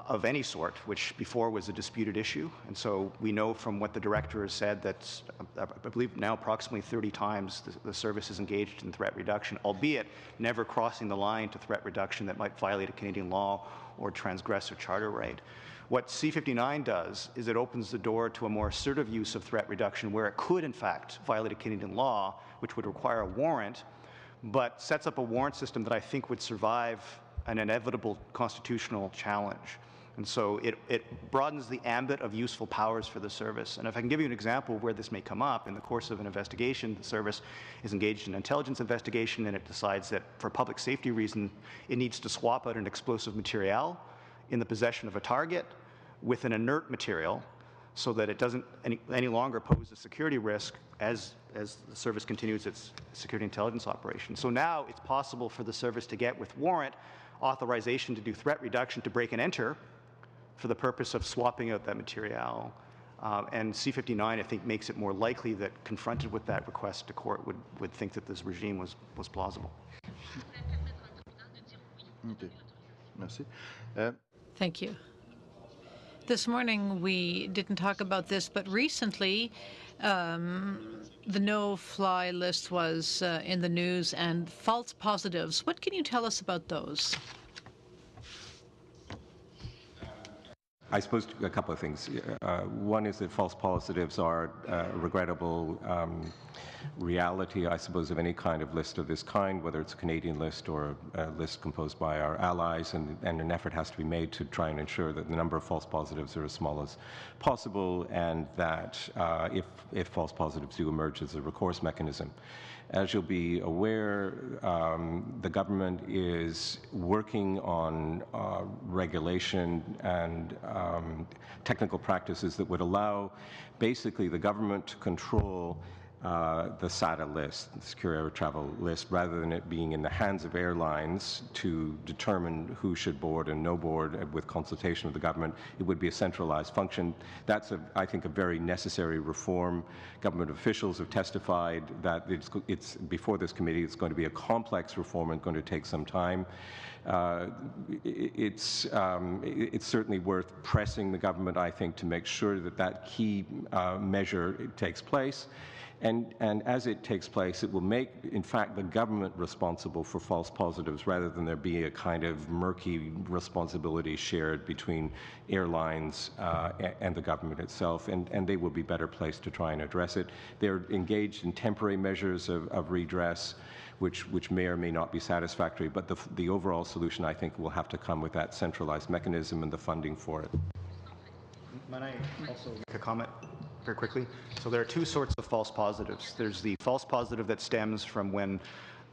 [SPEAKER 11] of any sort, which before was a disputed issue. And so we know from what the director has said that I believe now approximately 30 times the service is engaged in threat reduction, albeit never crossing the line to threat reduction that might violate a Canadian law or transgress a charter right. What C59 does is it opens the door to a more assertive use of threat reduction where it could in fact violate a Canadian law, which would require a warrant, but sets up a warrant system that I think would survive an inevitable constitutional challenge. And so it broadens the ambit of useful powers for the service. And if I can give you an example of where this may come up, in the course of an investigation, the service is engaged in an intelligence investigation and it decides that for public safety reasons, it needs to swap out an explosive material in the possession of a target with an inert material so that it doesn't any longer pose a security risk as the service continues its security intelligence operation. So now it's possible for the service to get, with warrant, authorization to do threat reduction to break and enter for the purpose of swapping out that material. And C59, I think, makes it more likely that confronted with that request, the court would think that this regime was plausible.
[SPEAKER 6] Okay. Merci.
[SPEAKER 5] Thank you. This morning we didn't talk about this, but recently the no-fly list was in the news, and false positives. What can you tell us about those?
[SPEAKER 12] I suppose a couple of things. One is that false positives are a regrettable reality, I suppose, of any kind of list of this kind, whether it's a Canadian list or a list composed by our allies, and an effort has to be made to try and ensure that the number of false positives are as small as possible, and that if false positives do emerge, as a recourse mechanism. As you'll be aware, the government is working on regulation and technical practices that would allow basically the government to control the SATA list, the Secure Air Travel list, rather than it being in the hands of airlines to determine who should board and no board with consultation with the government. It would be a centralized function. That's, I think, a very necessary reform. Government officials have testified that it's before this committee, it's going to be a complex reform and going to take some time. It's certainly worth pressing the government, I think, to make sure that that key measure takes place. And as it takes place, it will make, in fact, the government responsible for false positives rather than there be a kind of murky responsibility shared between airlines and the government itself, and they will be better placed to try and address it. They're engaged in temporary measures of redress, which may or may not be satisfactory, but the overall solution, I think, will have to come with that centralized mechanism and the funding for it.
[SPEAKER 11] Might I also make a comment very quickly? So there are two sorts of false positives. There's the false positive that stems from when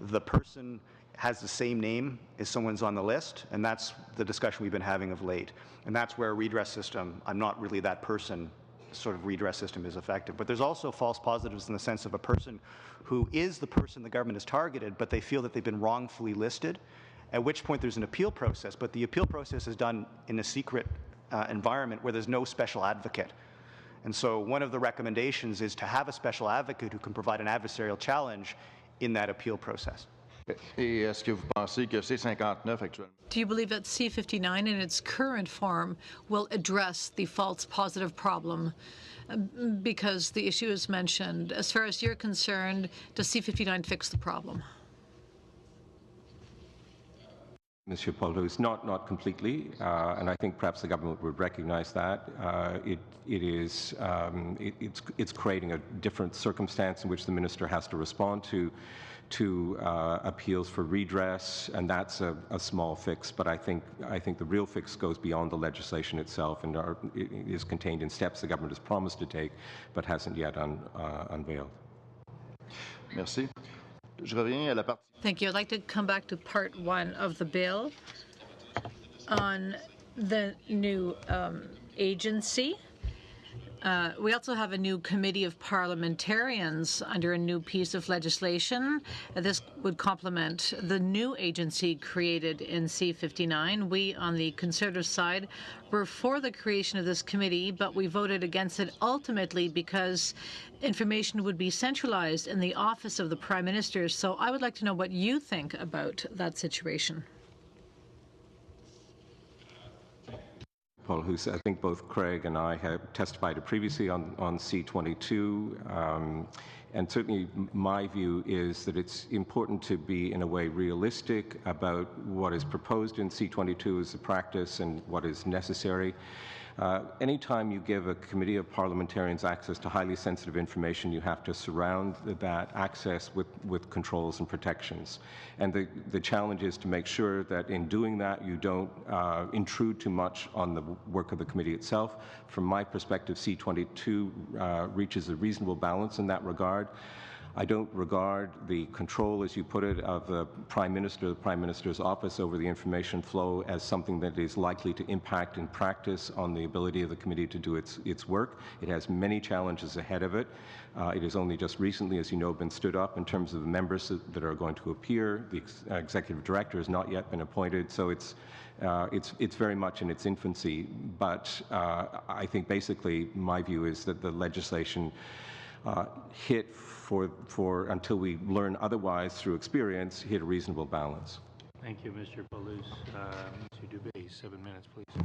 [SPEAKER 11] the person has the same name as someone's on the list, and that's the discussion we've been having of late. And that's where a redress system, I'm not really that person, sort of redress system is effective. But there's also false positives in the sense of a person who is the person the government has targeted, but they feel that they've been wrongfully listed, at which point there's an appeal process. But the appeal process is done in a secret environment where there's no special advocate. And so one of the recommendations is to have a special advocate who can provide an adversarial challenge in that appeal process.
[SPEAKER 6] Et est-ce que vous pensez que C-59 actuellement?
[SPEAKER 5] Do you believe that C-59 in its current form will address the false positive problem? Because the issue is mentioned. As far as you're concerned, does C-59 fix the problem?
[SPEAKER 12] Monsieur Paulus, not completely, and I think perhaps the government would recognize that. It's creating a different circumstance in which the minister has to respond to appeals for redress, and that's a small fix. But I think the real fix goes beyond the legislation itself and is contained in steps the government has promised to take, but hasn't yet unveiled.
[SPEAKER 6] Merci. Je reviens à la partie.
[SPEAKER 5] Thank you. I'd like to come back to part one of the bill on the new agency. We also have a new committee of parliamentarians under a new piece of legislation. This would complement the new agency created in C-59. We, on the Conservative side, were for the creation of this committee, but we voted against it ultimately because information would be centralized in the office of the Prime Minister. So I would like to know what you think about that situation.
[SPEAKER 12] Paul, who I think both Craig and I have testified previously on C-22, and certainly my view is that it's important to be, in a way, realistic about what is proposed in C-22 as a practice and what is necessary. Anytime you give a committee of parliamentarians access to highly sensitive information, you have to surround that access with controls and protections. And the challenge is to make sure that in doing that, you don't intrude too much on the work of the committee itself. From my perspective, C-22 reaches a reasonable balance in that regard. I don't regard the control, as you put it, of the Prime Minister's office over the information flow as something that is likely to impact in practice on the ability of the committee to do its work. It has many challenges ahead of it. It has only just recently, as you know, been stood up in terms of the members that are going to appear. The executive director has not yet been appointed, so it's very much in its infancy. But I think basically my view is that the legislation hit for until we learn otherwise through experience, hit a reasonable balance.
[SPEAKER 1] Thank you, Mr. Paulus. Mr. Dubé, 7 minutes, please.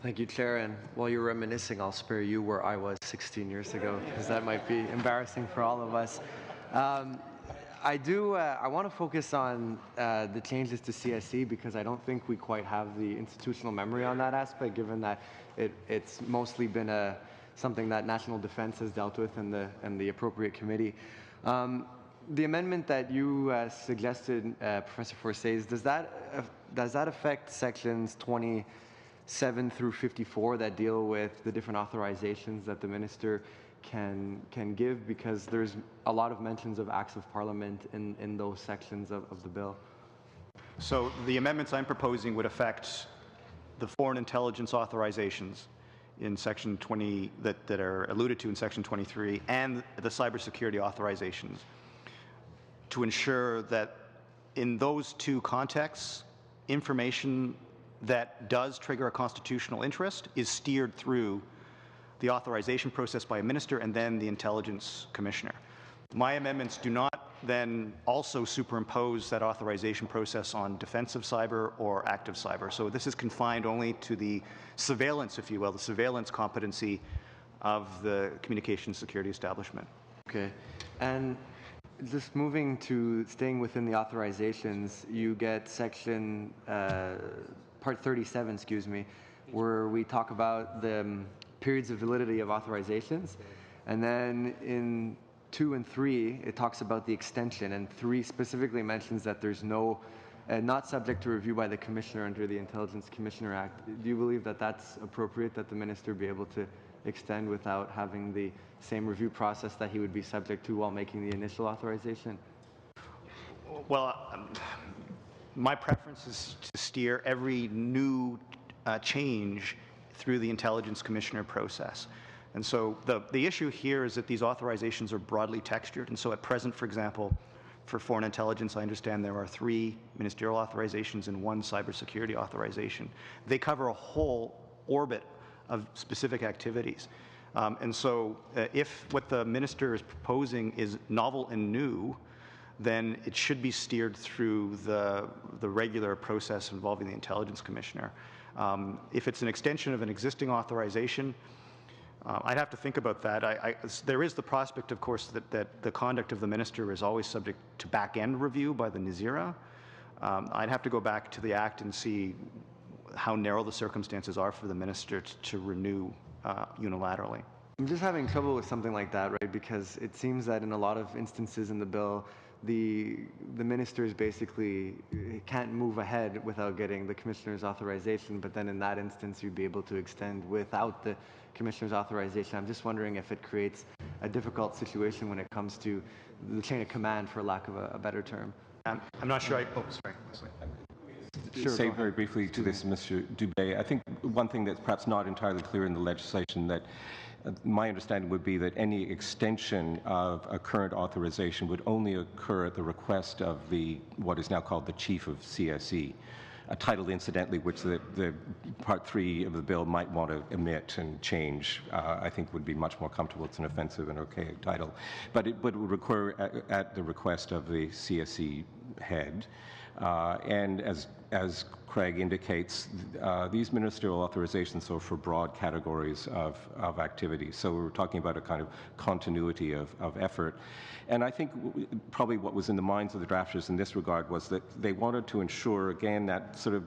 [SPEAKER 7] Thank you, Chair. And while you're reminiscing, I'll spare you where I was 16 years ago, because that might be embarrassing for all of us. I want to focus on the changes to CSE because I don't think we quite have the institutional memory on that aspect, given that it's mostly been something that National Defense has dealt with in the appropriate committee. The amendment that you suggested, Professor Forsays, does that affect sections 27 through 54 that deal with the different authorizations that the minister can give? Because there's a lot of mentions of acts of parliament in those sections of the bill.
[SPEAKER 11] So the amendments I'm proposing would affect the foreign intelligence authorizations in section 20 that are alluded to in section 23 and the cybersecurity authorizations, to ensure that in those two contexts, information that does trigger a constitutional interest is steered through the authorization process by a minister and then the intelligence commissioner. My amendments do not then also superimpose that authorization process on defensive cyber or active cyber. So this is confined only to the surveillance, if you will, the surveillance competency of the communications security establishment.
[SPEAKER 7] Okay. And just moving to staying within the authorizations, you get section, part 37, excuse me, where we talk about the periods of validity of authorizations. And then in 2 and 3, it talks about the extension, and 3 specifically mentions that there's not subject to review by the commissioner under the Intelligence Commissioner Act. Do you believe that that's appropriate, that the minister be able to extend without having the same review process that he would be subject to while making the initial authorization?
[SPEAKER 11] Well, my preference is to steer every new change through the Intelligence Commissioner process. And so the issue here is that these authorizations are broadly textured. And so at present, for example, for foreign intelligence, I understand there are 3 ministerial authorizations and 1 cybersecurity authorization. They cover a whole orbit of specific activities. And so if what the minister is proposing is novel and new, then it should be steered through the regular process involving the Intelligence Commissioner. If it's an extension of an existing authorization, I'd have to think about that. There is the prospect, of course, that the conduct of the minister is always subject to back-end review by the NZIRA. I'd have to go back to the Act and see how narrow the circumstances are for the minister to renew unilaterally.
[SPEAKER 7] I'm just having trouble with something like that, right? Because it seems that in a lot of instances in the bill, the ministers basically can't move ahead without getting the commissioner's authorization, but then in that instance you'd be able to extend without the commissioner's authorization. I'm just wondering if it creates a difficult situation when it comes to the chain of command, for lack of a better term.
[SPEAKER 11] I'm not sure sorry.
[SPEAKER 12] Sure, say very briefly to this, Mr. Dubé. I think one thing that's perhaps not entirely clear in the legislation, that my understanding would be that any extension of a current authorization would only occur at the request of what is now called the Chief of CSE, a title, incidentally, which the Part 3 of the bill might want to omit and change. I think would be much more comfortable. It's an offensive and archaic title. But it would occur at the request of the CSE head. And as Craig indicates, these ministerial authorizations are for broad categories of activities. So we're talking about a kind of continuity of effort. And I think probably what was in the minds of the drafters in this regard was that they wanted to ensure, again, that sort of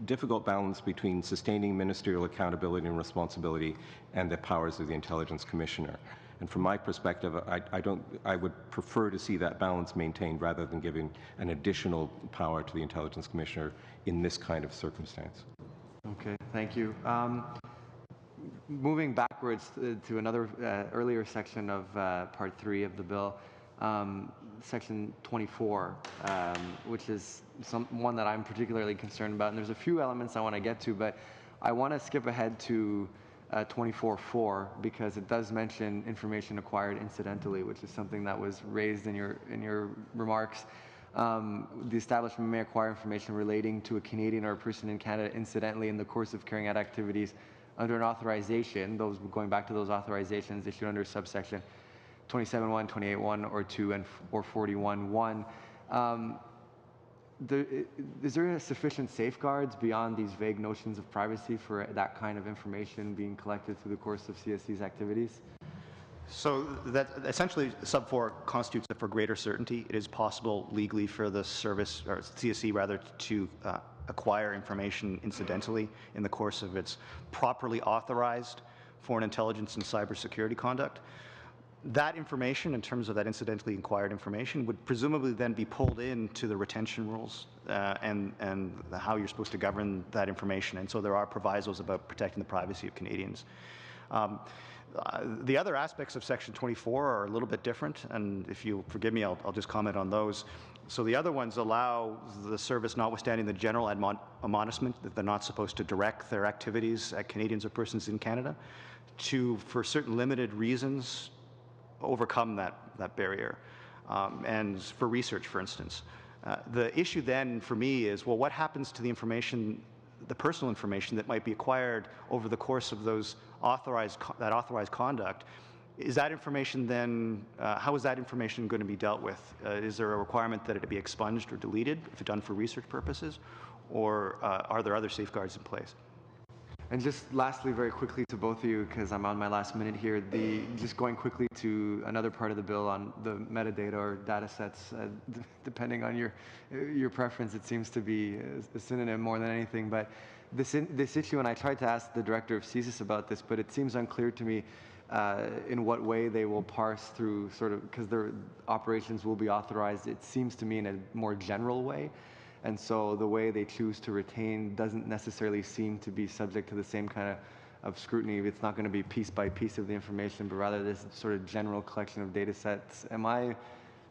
[SPEAKER 12] difficult balance between sustaining ministerial accountability and responsibility and the powers of the Intelligence Commissioner. And from my perspective, I would prefer to see that balance maintained rather than giving an additional power to the Intelligence Commissioner in this kind of circumstance.
[SPEAKER 7] Okay, thank you. Moving backwards to another earlier section of Part 3 of the bill, Section 24, which is one that I'm particularly concerned about. And there's a few elements I want to get to, but I want to skip ahead to 24.4 because it does mention information acquired incidentally, which is something that was raised in your remarks. The establishment may acquire information relating to a Canadian or a person in Canada incidentally in the course of carrying out activities under an authorization, those going back to those authorizations issued under subsection 27.1, 28.1, or 2, or 41.1. Is there sufficient safeguards beyond these vague notions of privacy for that kind of information being collected through the course of CSE's activities?
[SPEAKER 11] So that essentially sub 4 constitutes that for greater certainty, it is possible legally for the service, or CSE rather, to acquire information incidentally in the course of its properly authorized foreign intelligence and cybersecurity conduct. That information, in terms of that incidentally acquired information, would presumably then be pulled into the retention rules and how you're supposed to govern that information. And so there are provisos about protecting the privacy of Canadians. The other aspects of Section 24 are a little bit different, and if you'll forgive me, I'll just comment on those. So the other ones allow the service, notwithstanding the general admonishment that they're not supposed to direct their activities at Canadians or persons in Canada, to, for certain limited reasons, overcome that barrier, and for research, for instance. The issue then for me is, well, what happens to the information, the personal information that might be acquired over the course of those authorized conduct? Is that information then, how is that information going to be dealt with? Is there a requirement that it be expunged or deleted if it's done for research purposes, or are there other safeguards in place?
[SPEAKER 7] And just lastly, very quickly to both of you, because I'm on my last minute here, just going quickly to another part of the bill on the metadata or data sets, depending on your preference, it seems to be a synonym more than anything. But this issue, and I tried to ask the director of CSIS about this, but it seems unclear to me in what way they will parse through sort of, because their operations will be authorized, it seems to me, in a more general way. And so the way they choose to retain doesn't necessarily seem to be subject to the same kind of scrutiny. It's not going to be piece by piece of the information, but rather this sort of general collection of data sets. Am I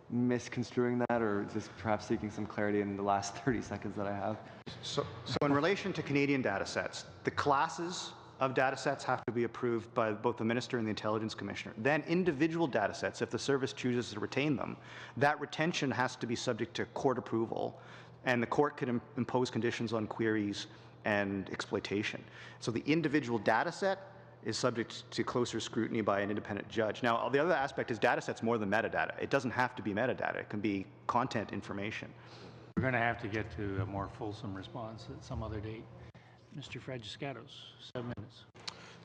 [SPEAKER 7] misconstruing that, or just perhaps seeking some clarity in the last 30 seconds that I have?
[SPEAKER 11] So in relation to Canadian data sets, the classes of data sets have to be approved by both the Minister and the Intelligence Commissioner. Then individual data sets, if the service chooses to retain them, that retention has to be subject to court approval, and the court can impose conditions on queries and exploitation. So the individual data set is subject to closer scrutiny by an independent judge. Now, the other aspect is data set's more than metadata. It doesn't have to be metadata. It can be content information.
[SPEAKER 1] We're going to have to get to a more fulsome response at some other date. Mr. Fragiskatos, 7 minutes.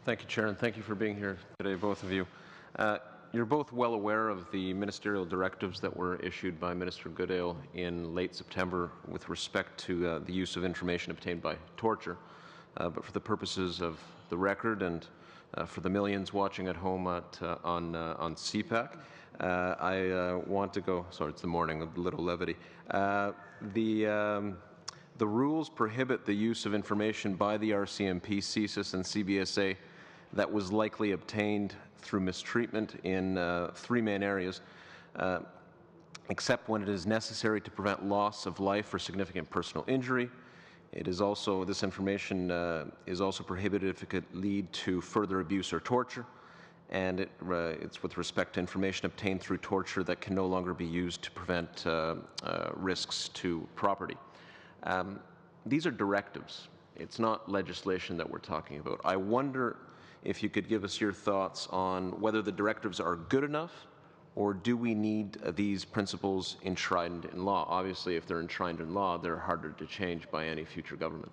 [SPEAKER 14] Thank you, Chair, and thank you for being here today, both of you. You're both well aware of the ministerial directives that were issued by Minister Goodale in late September with respect to the use of information obtained by torture. But for the purposes of the record and for the millions watching at home on CPAC, I want to go, sorry, it's the morning, a little levity. The rules prohibit the use of information by the RCMP, CSIS, and CBSA that was likely obtained through mistreatment in 3 main areas, except when it is necessary to prevent loss of life or significant personal injury. It is also, this information is also prohibited if it could lead to further abuse or torture, and it's with respect to information obtained through torture that can no longer be used to prevent risks to property. These are directives. It's not legislation that we're talking about. I wonder if you could give us your thoughts on whether the directives are good enough, or do we need these principles enshrined in law? Obviously, if they're enshrined in law, they're harder to change by any future government.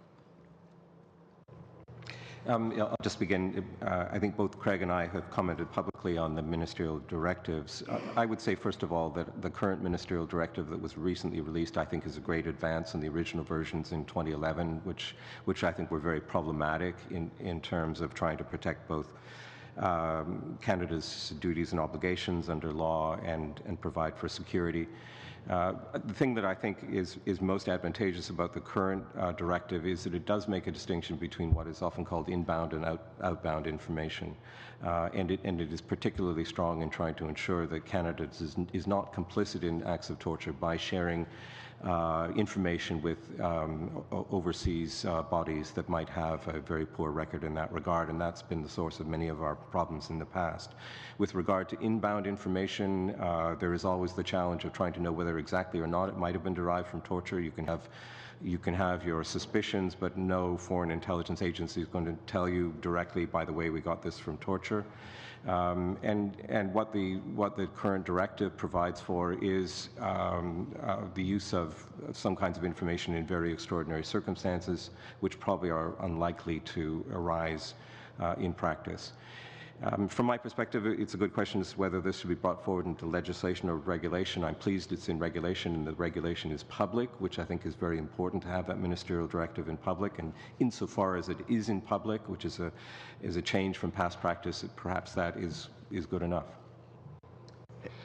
[SPEAKER 12] I'll just begin. I think both Craig and I have commented publicly on the ministerial directives. I would say, first of all, that the current ministerial directive that was recently released, I think, is a great advance on the original versions in 2011, which I think were very problematic in terms of trying to protect both Canada's duties and obligations under law and provide for security. The thing that I think is most advantageous about the current directive is that it does make a distinction between what is often called inbound and outbound information, and it is particularly strong in trying to ensure that Canada is not complicit in acts of torture by sharing information with overseas bodies that might have a very poor record in that regard, and that's been the source of many of our problems in the past. With regard to inbound information, there is always the challenge of trying to know whether exactly or not it might have been derived from torture. You can have your suspicions, but no foreign intelligence agency is going to tell you directly, by the way, we got this from torture. And what the current directive provides for is the use of some kinds of information in very extraordinary circumstances, which probably are unlikely to arise in practice. From my perspective, it's a good question as to whether this should be brought forward into legislation or regulation. I'm pleased it's in regulation and the regulation is public, which I think is very important to have that ministerial directive in public. And insofar as it is in public, which is a change from past practice, perhaps that is good enough.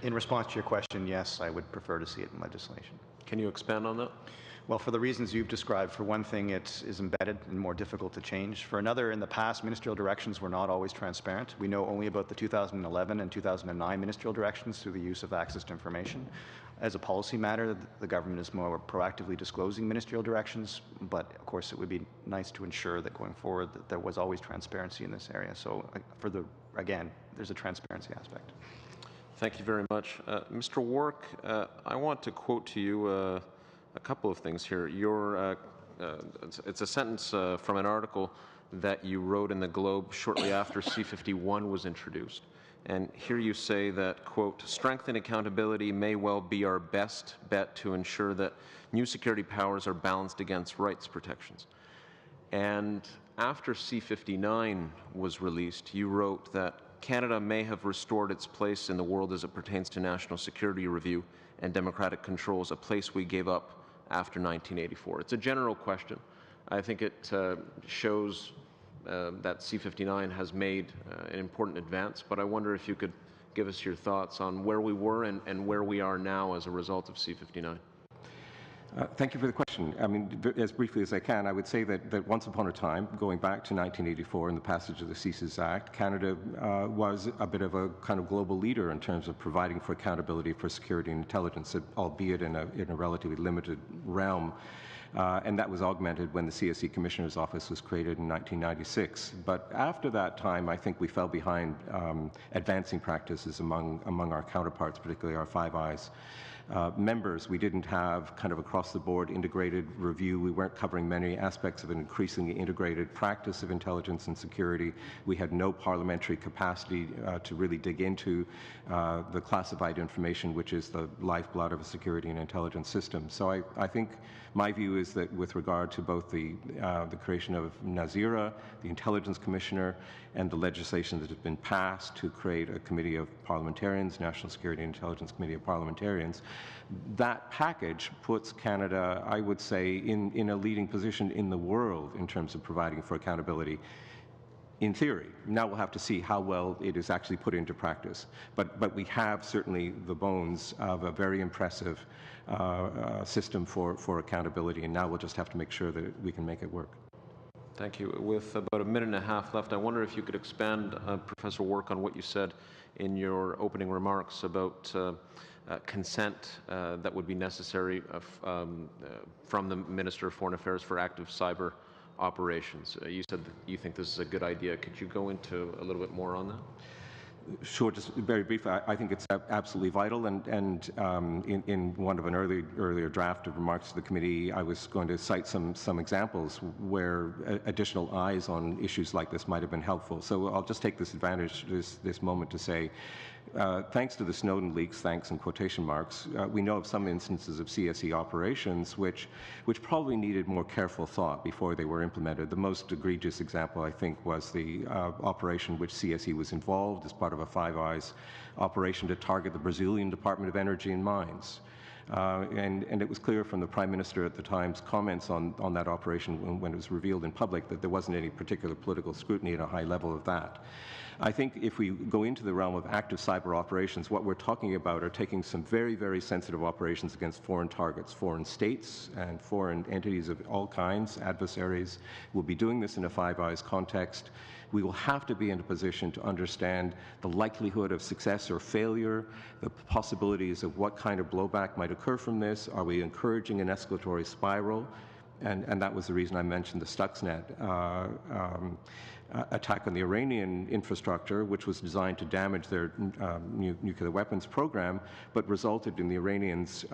[SPEAKER 11] In response to your question, yes, I would prefer to see it in legislation.
[SPEAKER 14] Can you expand on that?
[SPEAKER 11] Well, for the reasons you've described, for one thing, it is embedded and more difficult to change. For another, in the past, ministerial directions were not always transparent. We know only about the 2011 and 2009 ministerial directions through the use of access to information. As a policy matter, the government is more proactively disclosing ministerial directions, but of course it would be nice to ensure that going forward that there was always transparency in this area. So again, there's a transparency aspect.
[SPEAKER 14] Thank you very much. Mr. Warwick, I want to quote to you a couple of things here. It's a sentence from an article that you wrote in the Globe shortly after C-51 was introduced. And here you say that, quote, strength and accountability may well be our best bet to ensure that new security powers are balanced against rights protections. And after C-59 was released, you wrote that Canada may have restored its place in the world as it pertains to national security review and democratic controls, a place we gave up after 1984. It's a general question. I think it shows that C-59 has made an important advance, but I wonder if you could give us your thoughts on where we were and where we are now as a result of C-59.
[SPEAKER 12] Thank you for the question. I mean, as briefly as I can, I would say that once upon a time, going back to 1984 and the passage of the CSIS Act, Canada was a bit of a kind of global leader in terms of providing for accountability for security and intelligence, albeit in a relatively limited realm. And that was augmented when the CSE Commissioner's Office was created in 1996. But after that time, I think we fell behind advancing practices among our counterparts, particularly our Five Eyes members. We didn't have kind of across-the-board integrated review. We weren't covering many aspects of an increasingly integrated practice of intelligence and security. We had no parliamentary capacity to really dig into the classified information, which is the lifeblood of a security and intelligence system. So I think my view is that with regard to both the creation of NAZIRA, the Intelligence Commissioner, and the legislation that has been passed to create a committee of parliamentarians, National Security and Intelligence Committee of Parliamentarians, that package puts Canada, I would say, in a leading position in the world in terms of providing for accountability. In theory. Now we'll have to see how well it is actually put into practice. But we have certainly the bones of a very impressive system for accountability, and now we'll just have to make sure that we can make it work.
[SPEAKER 14] Thank you. With about a minute and a half left, I wonder if you could expand, Professor Warwick, on what you said in your opening remarks about consent that would be necessary from the Minister of Foreign Affairs for active cyber operations. You said that you think this is a good idea. Could you go into a little bit more on that?
[SPEAKER 12] Sure, just very briefly, I think it's absolutely vital, and in one of an earlier draft of remarks to the committee, I was going to cite some examples where additional eyes on issues like this might have been helpful. So I'll just take this advantage, this moment to say, thanks to the Snowden leaks, thanks in quotation marks, we know of some instances of CSE operations which probably needed more careful thought before they were implemented. The most egregious example, I think, was the operation which CSE was involved as part of a Five Eyes operation to target the Brazilian Department of Energy and Mines. And it was clear from the Prime Minister at the time's comments on that operation when it was revealed in public that there wasn't any particular political scrutiny at a high level of that. I think if we go into the realm of active cyber operations, what we're talking about are taking some very, very sensitive operations against foreign targets, foreign states and foreign entities of all kinds, adversaries. We'll be doing this in a Five Eyes context. We will have to be in a position to understand the likelihood of success or failure, the possibilities of what kind of blowback might occur from this. Are we encouraging an escalatory spiral? And that was the reason I mentioned the Stuxnet attack on the Iranian infrastructure, which was designed to damage their nuclear weapons program, but resulted in the Iranians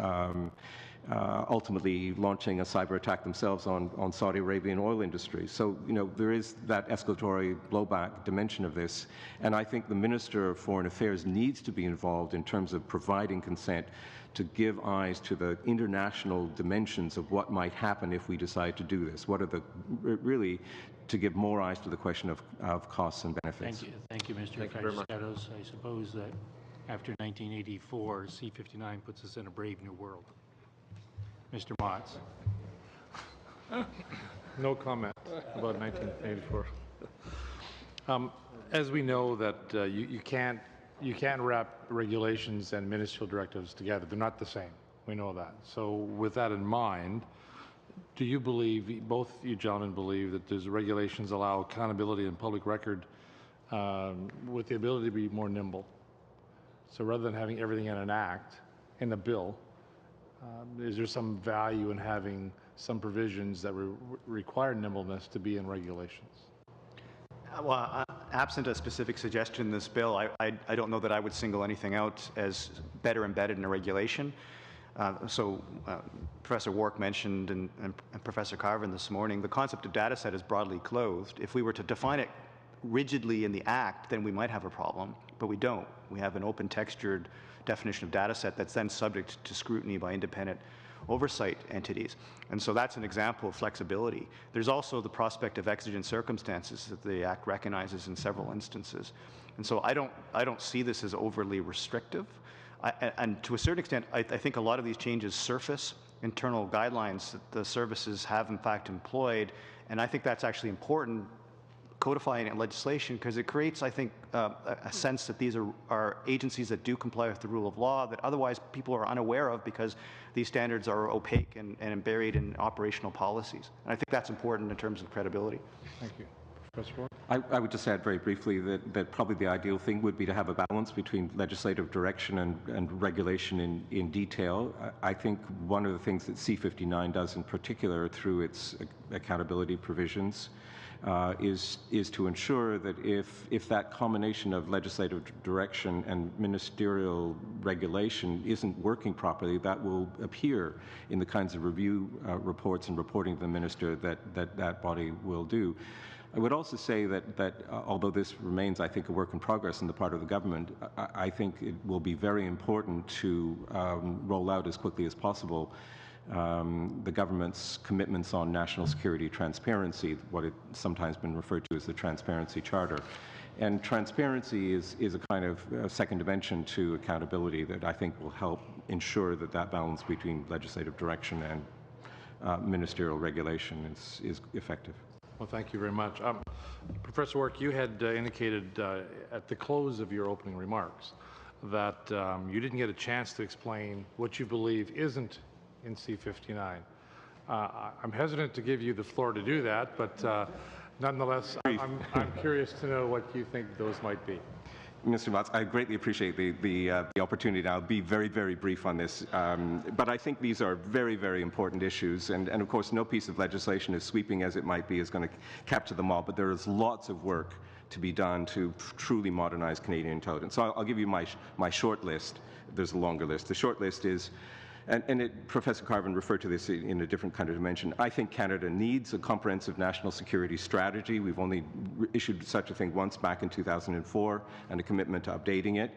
[SPEAKER 12] ultimately launching a cyber attack themselves on Saudi Arabian oil industry. So, there is that escalatory blowback dimension of this, and I think the Minister of Foreign Affairs needs to be involved in terms of providing consent to give eyes to the international dimensions of what might happen if we decide to do this. What are really to give more eyes to the question of costs and benefits.
[SPEAKER 1] Thank you, Mr. Fragiskatos. I suppose that after 1984, C-59 puts us in a brave new world. Mr. Motz.
[SPEAKER 9] No comment about 1984. As we know that you can't wrap regulations and ministerial directives together. They're not the same. We know that. So with that in mind, do you believe, both you gentlemen believe, that these regulations allow accountability and public record with the ability to be more nimble? So rather than having everything in an act, in a bill, is there some value in having some provisions that require nimbleness to be in regulations?
[SPEAKER 11] Well, absent a specific suggestion in this bill, I don't know that I would single anything out as better embedded in a regulation. Professor Wark mentioned, and Professor Carvin this morning, the concept of data set is broadly clothed. If we were to define it rigidly in the Act, then we might have a problem, but we don't. We have an open textured definition of data set that's then subject to scrutiny by independent oversight entities. And so that's an example of flexibility. There's also the prospect of exigent circumstances that the Act recognizes in several instances. And so I don't see this as overly restrictive. And to a certain extent, I think a lot of these changes surface internal guidelines that the services have in fact employed, and I think that's actually important, codifying it in legislation, because it creates, I think, a sense that these are agencies that do comply with the rule of law that otherwise people are unaware of because these standards are opaque and buried in operational policies. And I think that's important in terms of credibility.
[SPEAKER 9] Thank you. Professor Wark?
[SPEAKER 12] I would just add very briefly that probably the ideal thing would be to have a balance between legislative direction and regulation in detail. I think one of the things that C-59 does in particular through its accountability provisions is to ensure that if that combination of legislative direction and ministerial regulation isn't working properly, that will appear in the kinds of review reports and reporting to the minister that body will do. I would also say that although this remains, I think, a work in progress on the part of the government, I think it will be very important to roll out as quickly as possible the government's commitments on national security transparency, what it's sometimes been referred to as the Transparency Charter. And transparency is a kind of second dimension to accountability that I think will help ensure that balance between legislative direction and ministerial regulation is effective.
[SPEAKER 9] Well, thank you very much. Professor Wark, you had indicated at the close of your opening remarks that you didn't get a chance to explain what you believe isn't in C-59. I'm hesitant to give you the floor to do that, but nonetheless, I'm curious to know what you think those might be.
[SPEAKER 12] Mr. Motz, I greatly appreciate the opportunity. I'll be very, very brief on this, but I think these are very, very important issues, and of course no piece of legislation, as sweeping as it might be, is going to capture them all, but there is lots of work to be done to truly modernize Canadian intelligence. So I'll give you my short list. There's a longer list. The short list is, Professor Carvin referred to this in a different kind of dimension. I think Canada needs a comprehensive national security strategy. We've only issued such a thing once back in 2004, and a commitment to updating it.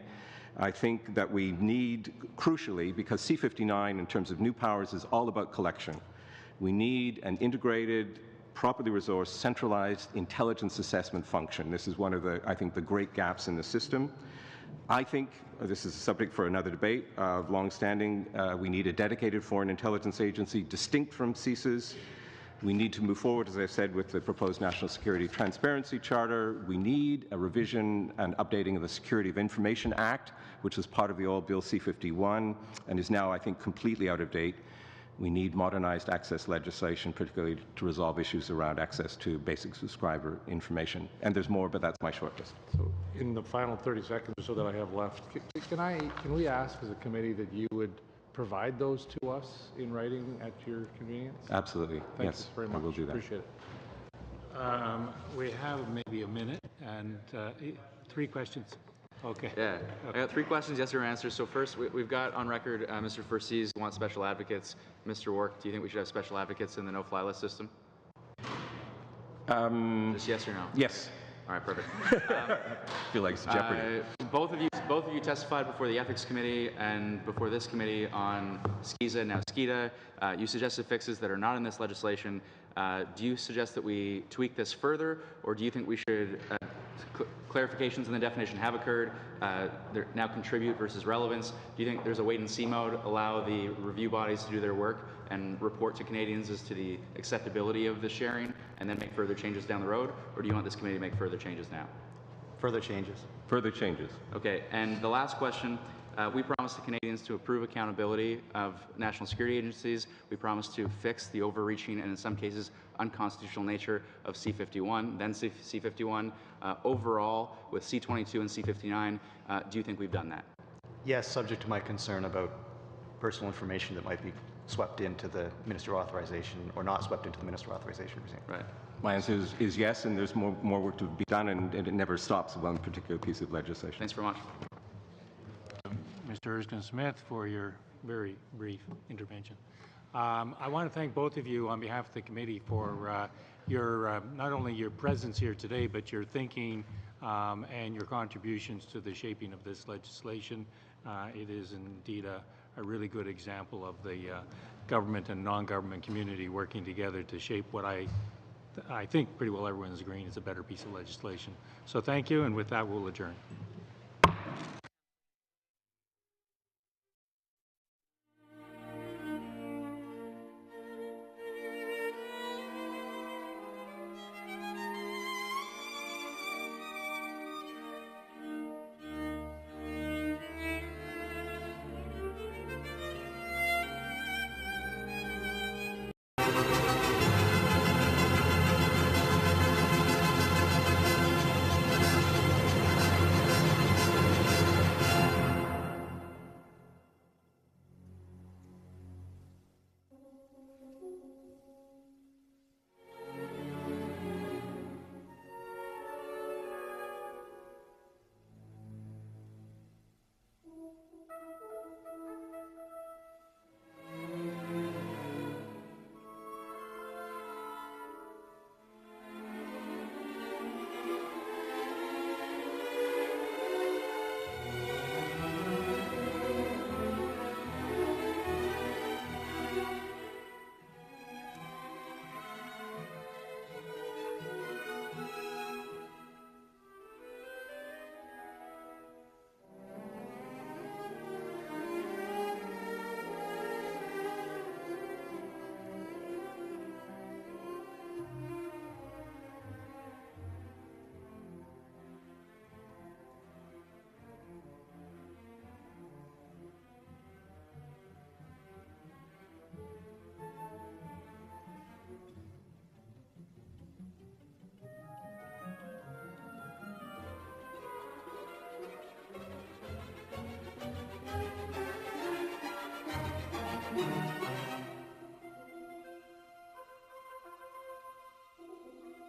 [SPEAKER 12] I think that we need, crucially, because C-59 in terms of new powers is all about collection, we need an integrated, properly resourced, centralized intelligence assessment function. This is one of the, I think, the great gaps in the system. I think this is a subject for another debate of long-standing. We need a dedicated foreign intelligence agency distinct from CSIS. We need to move forward, as I said, with the proposed National Security Transparency Charter. We need a revision and updating of the Security of Information Act, which was part of the old Bill C-51 and is now, I think, completely out of date. We need modernized access legislation, particularly to resolve issues around access to basic subscriber information. And there's more, but that's my short list.
[SPEAKER 9] So in the final 30 seconds or so that I have left, can we ask as a committee that you would provide those to us in writing at your convenience?
[SPEAKER 12] Absolutely.
[SPEAKER 9] Thank
[SPEAKER 12] yes,
[SPEAKER 9] you very much.
[SPEAKER 12] I will do that.
[SPEAKER 9] Appreciate it.
[SPEAKER 1] We have maybe a minute and 3 questions. Okay.
[SPEAKER 8] Yeah. I got 3 questions, yes or answers. So first, we've got on record Mr. Fursees wants special advocates. Mr. Wark, do you think we should have special advocates in the no-fly list system? Just yes or no?
[SPEAKER 12] Yes.
[SPEAKER 8] All right, perfect.
[SPEAKER 12] I feel like it's jeopardy.
[SPEAKER 8] Both of you testified before the Ethics Committee and before this committee on SCISA, now SKIDA. You suggested fixes that are not in this legislation. Do you suggest that we tweak this further, or do you think we should clarifications in the definition have occurred, now contribute versus relevance? Do you think there's a wait-and-see mode, allow the review bodies to do their work and report to Canadians as to the acceptability of the sharing, and then make further changes down the road, or do you want this committee to make further changes now?
[SPEAKER 11] Further changes.
[SPEAKER 12] Further changes.
[SPEAKER 8] Okay, and the last question, we promised to Canadians to approve accountability of national security agencies. We promised to fix the overreaching and in some cases unconstitutional nature of C-51, then C-51. Overall, with C-22 and C-59, do you think we've done that?
[SPEAKER 11] Yes, subject to my concern about personal information that might be swept into the minister authorization or not swept into the minister authorization regime.
[SPEAKER 8] Right.
[SPEAKER 12] My answer is yes, and there's more work to be done, and it never stops with one particular piece of legislation.
[SPEAKER 8] Thanks very much.
[SPEAKER 1] Mr. Erskine-Smith, for your very brief intervention. I want to thank both of you on behalf of the committee for your not only your presence here today, but your thinking and your contributions to the shaping of this legislation. It is indeed a really good example of the government and non-government community working together to shape what I think pretty well everyone's agreeing is a better piece of legislation. So thank you, and with that, we'll adjourn.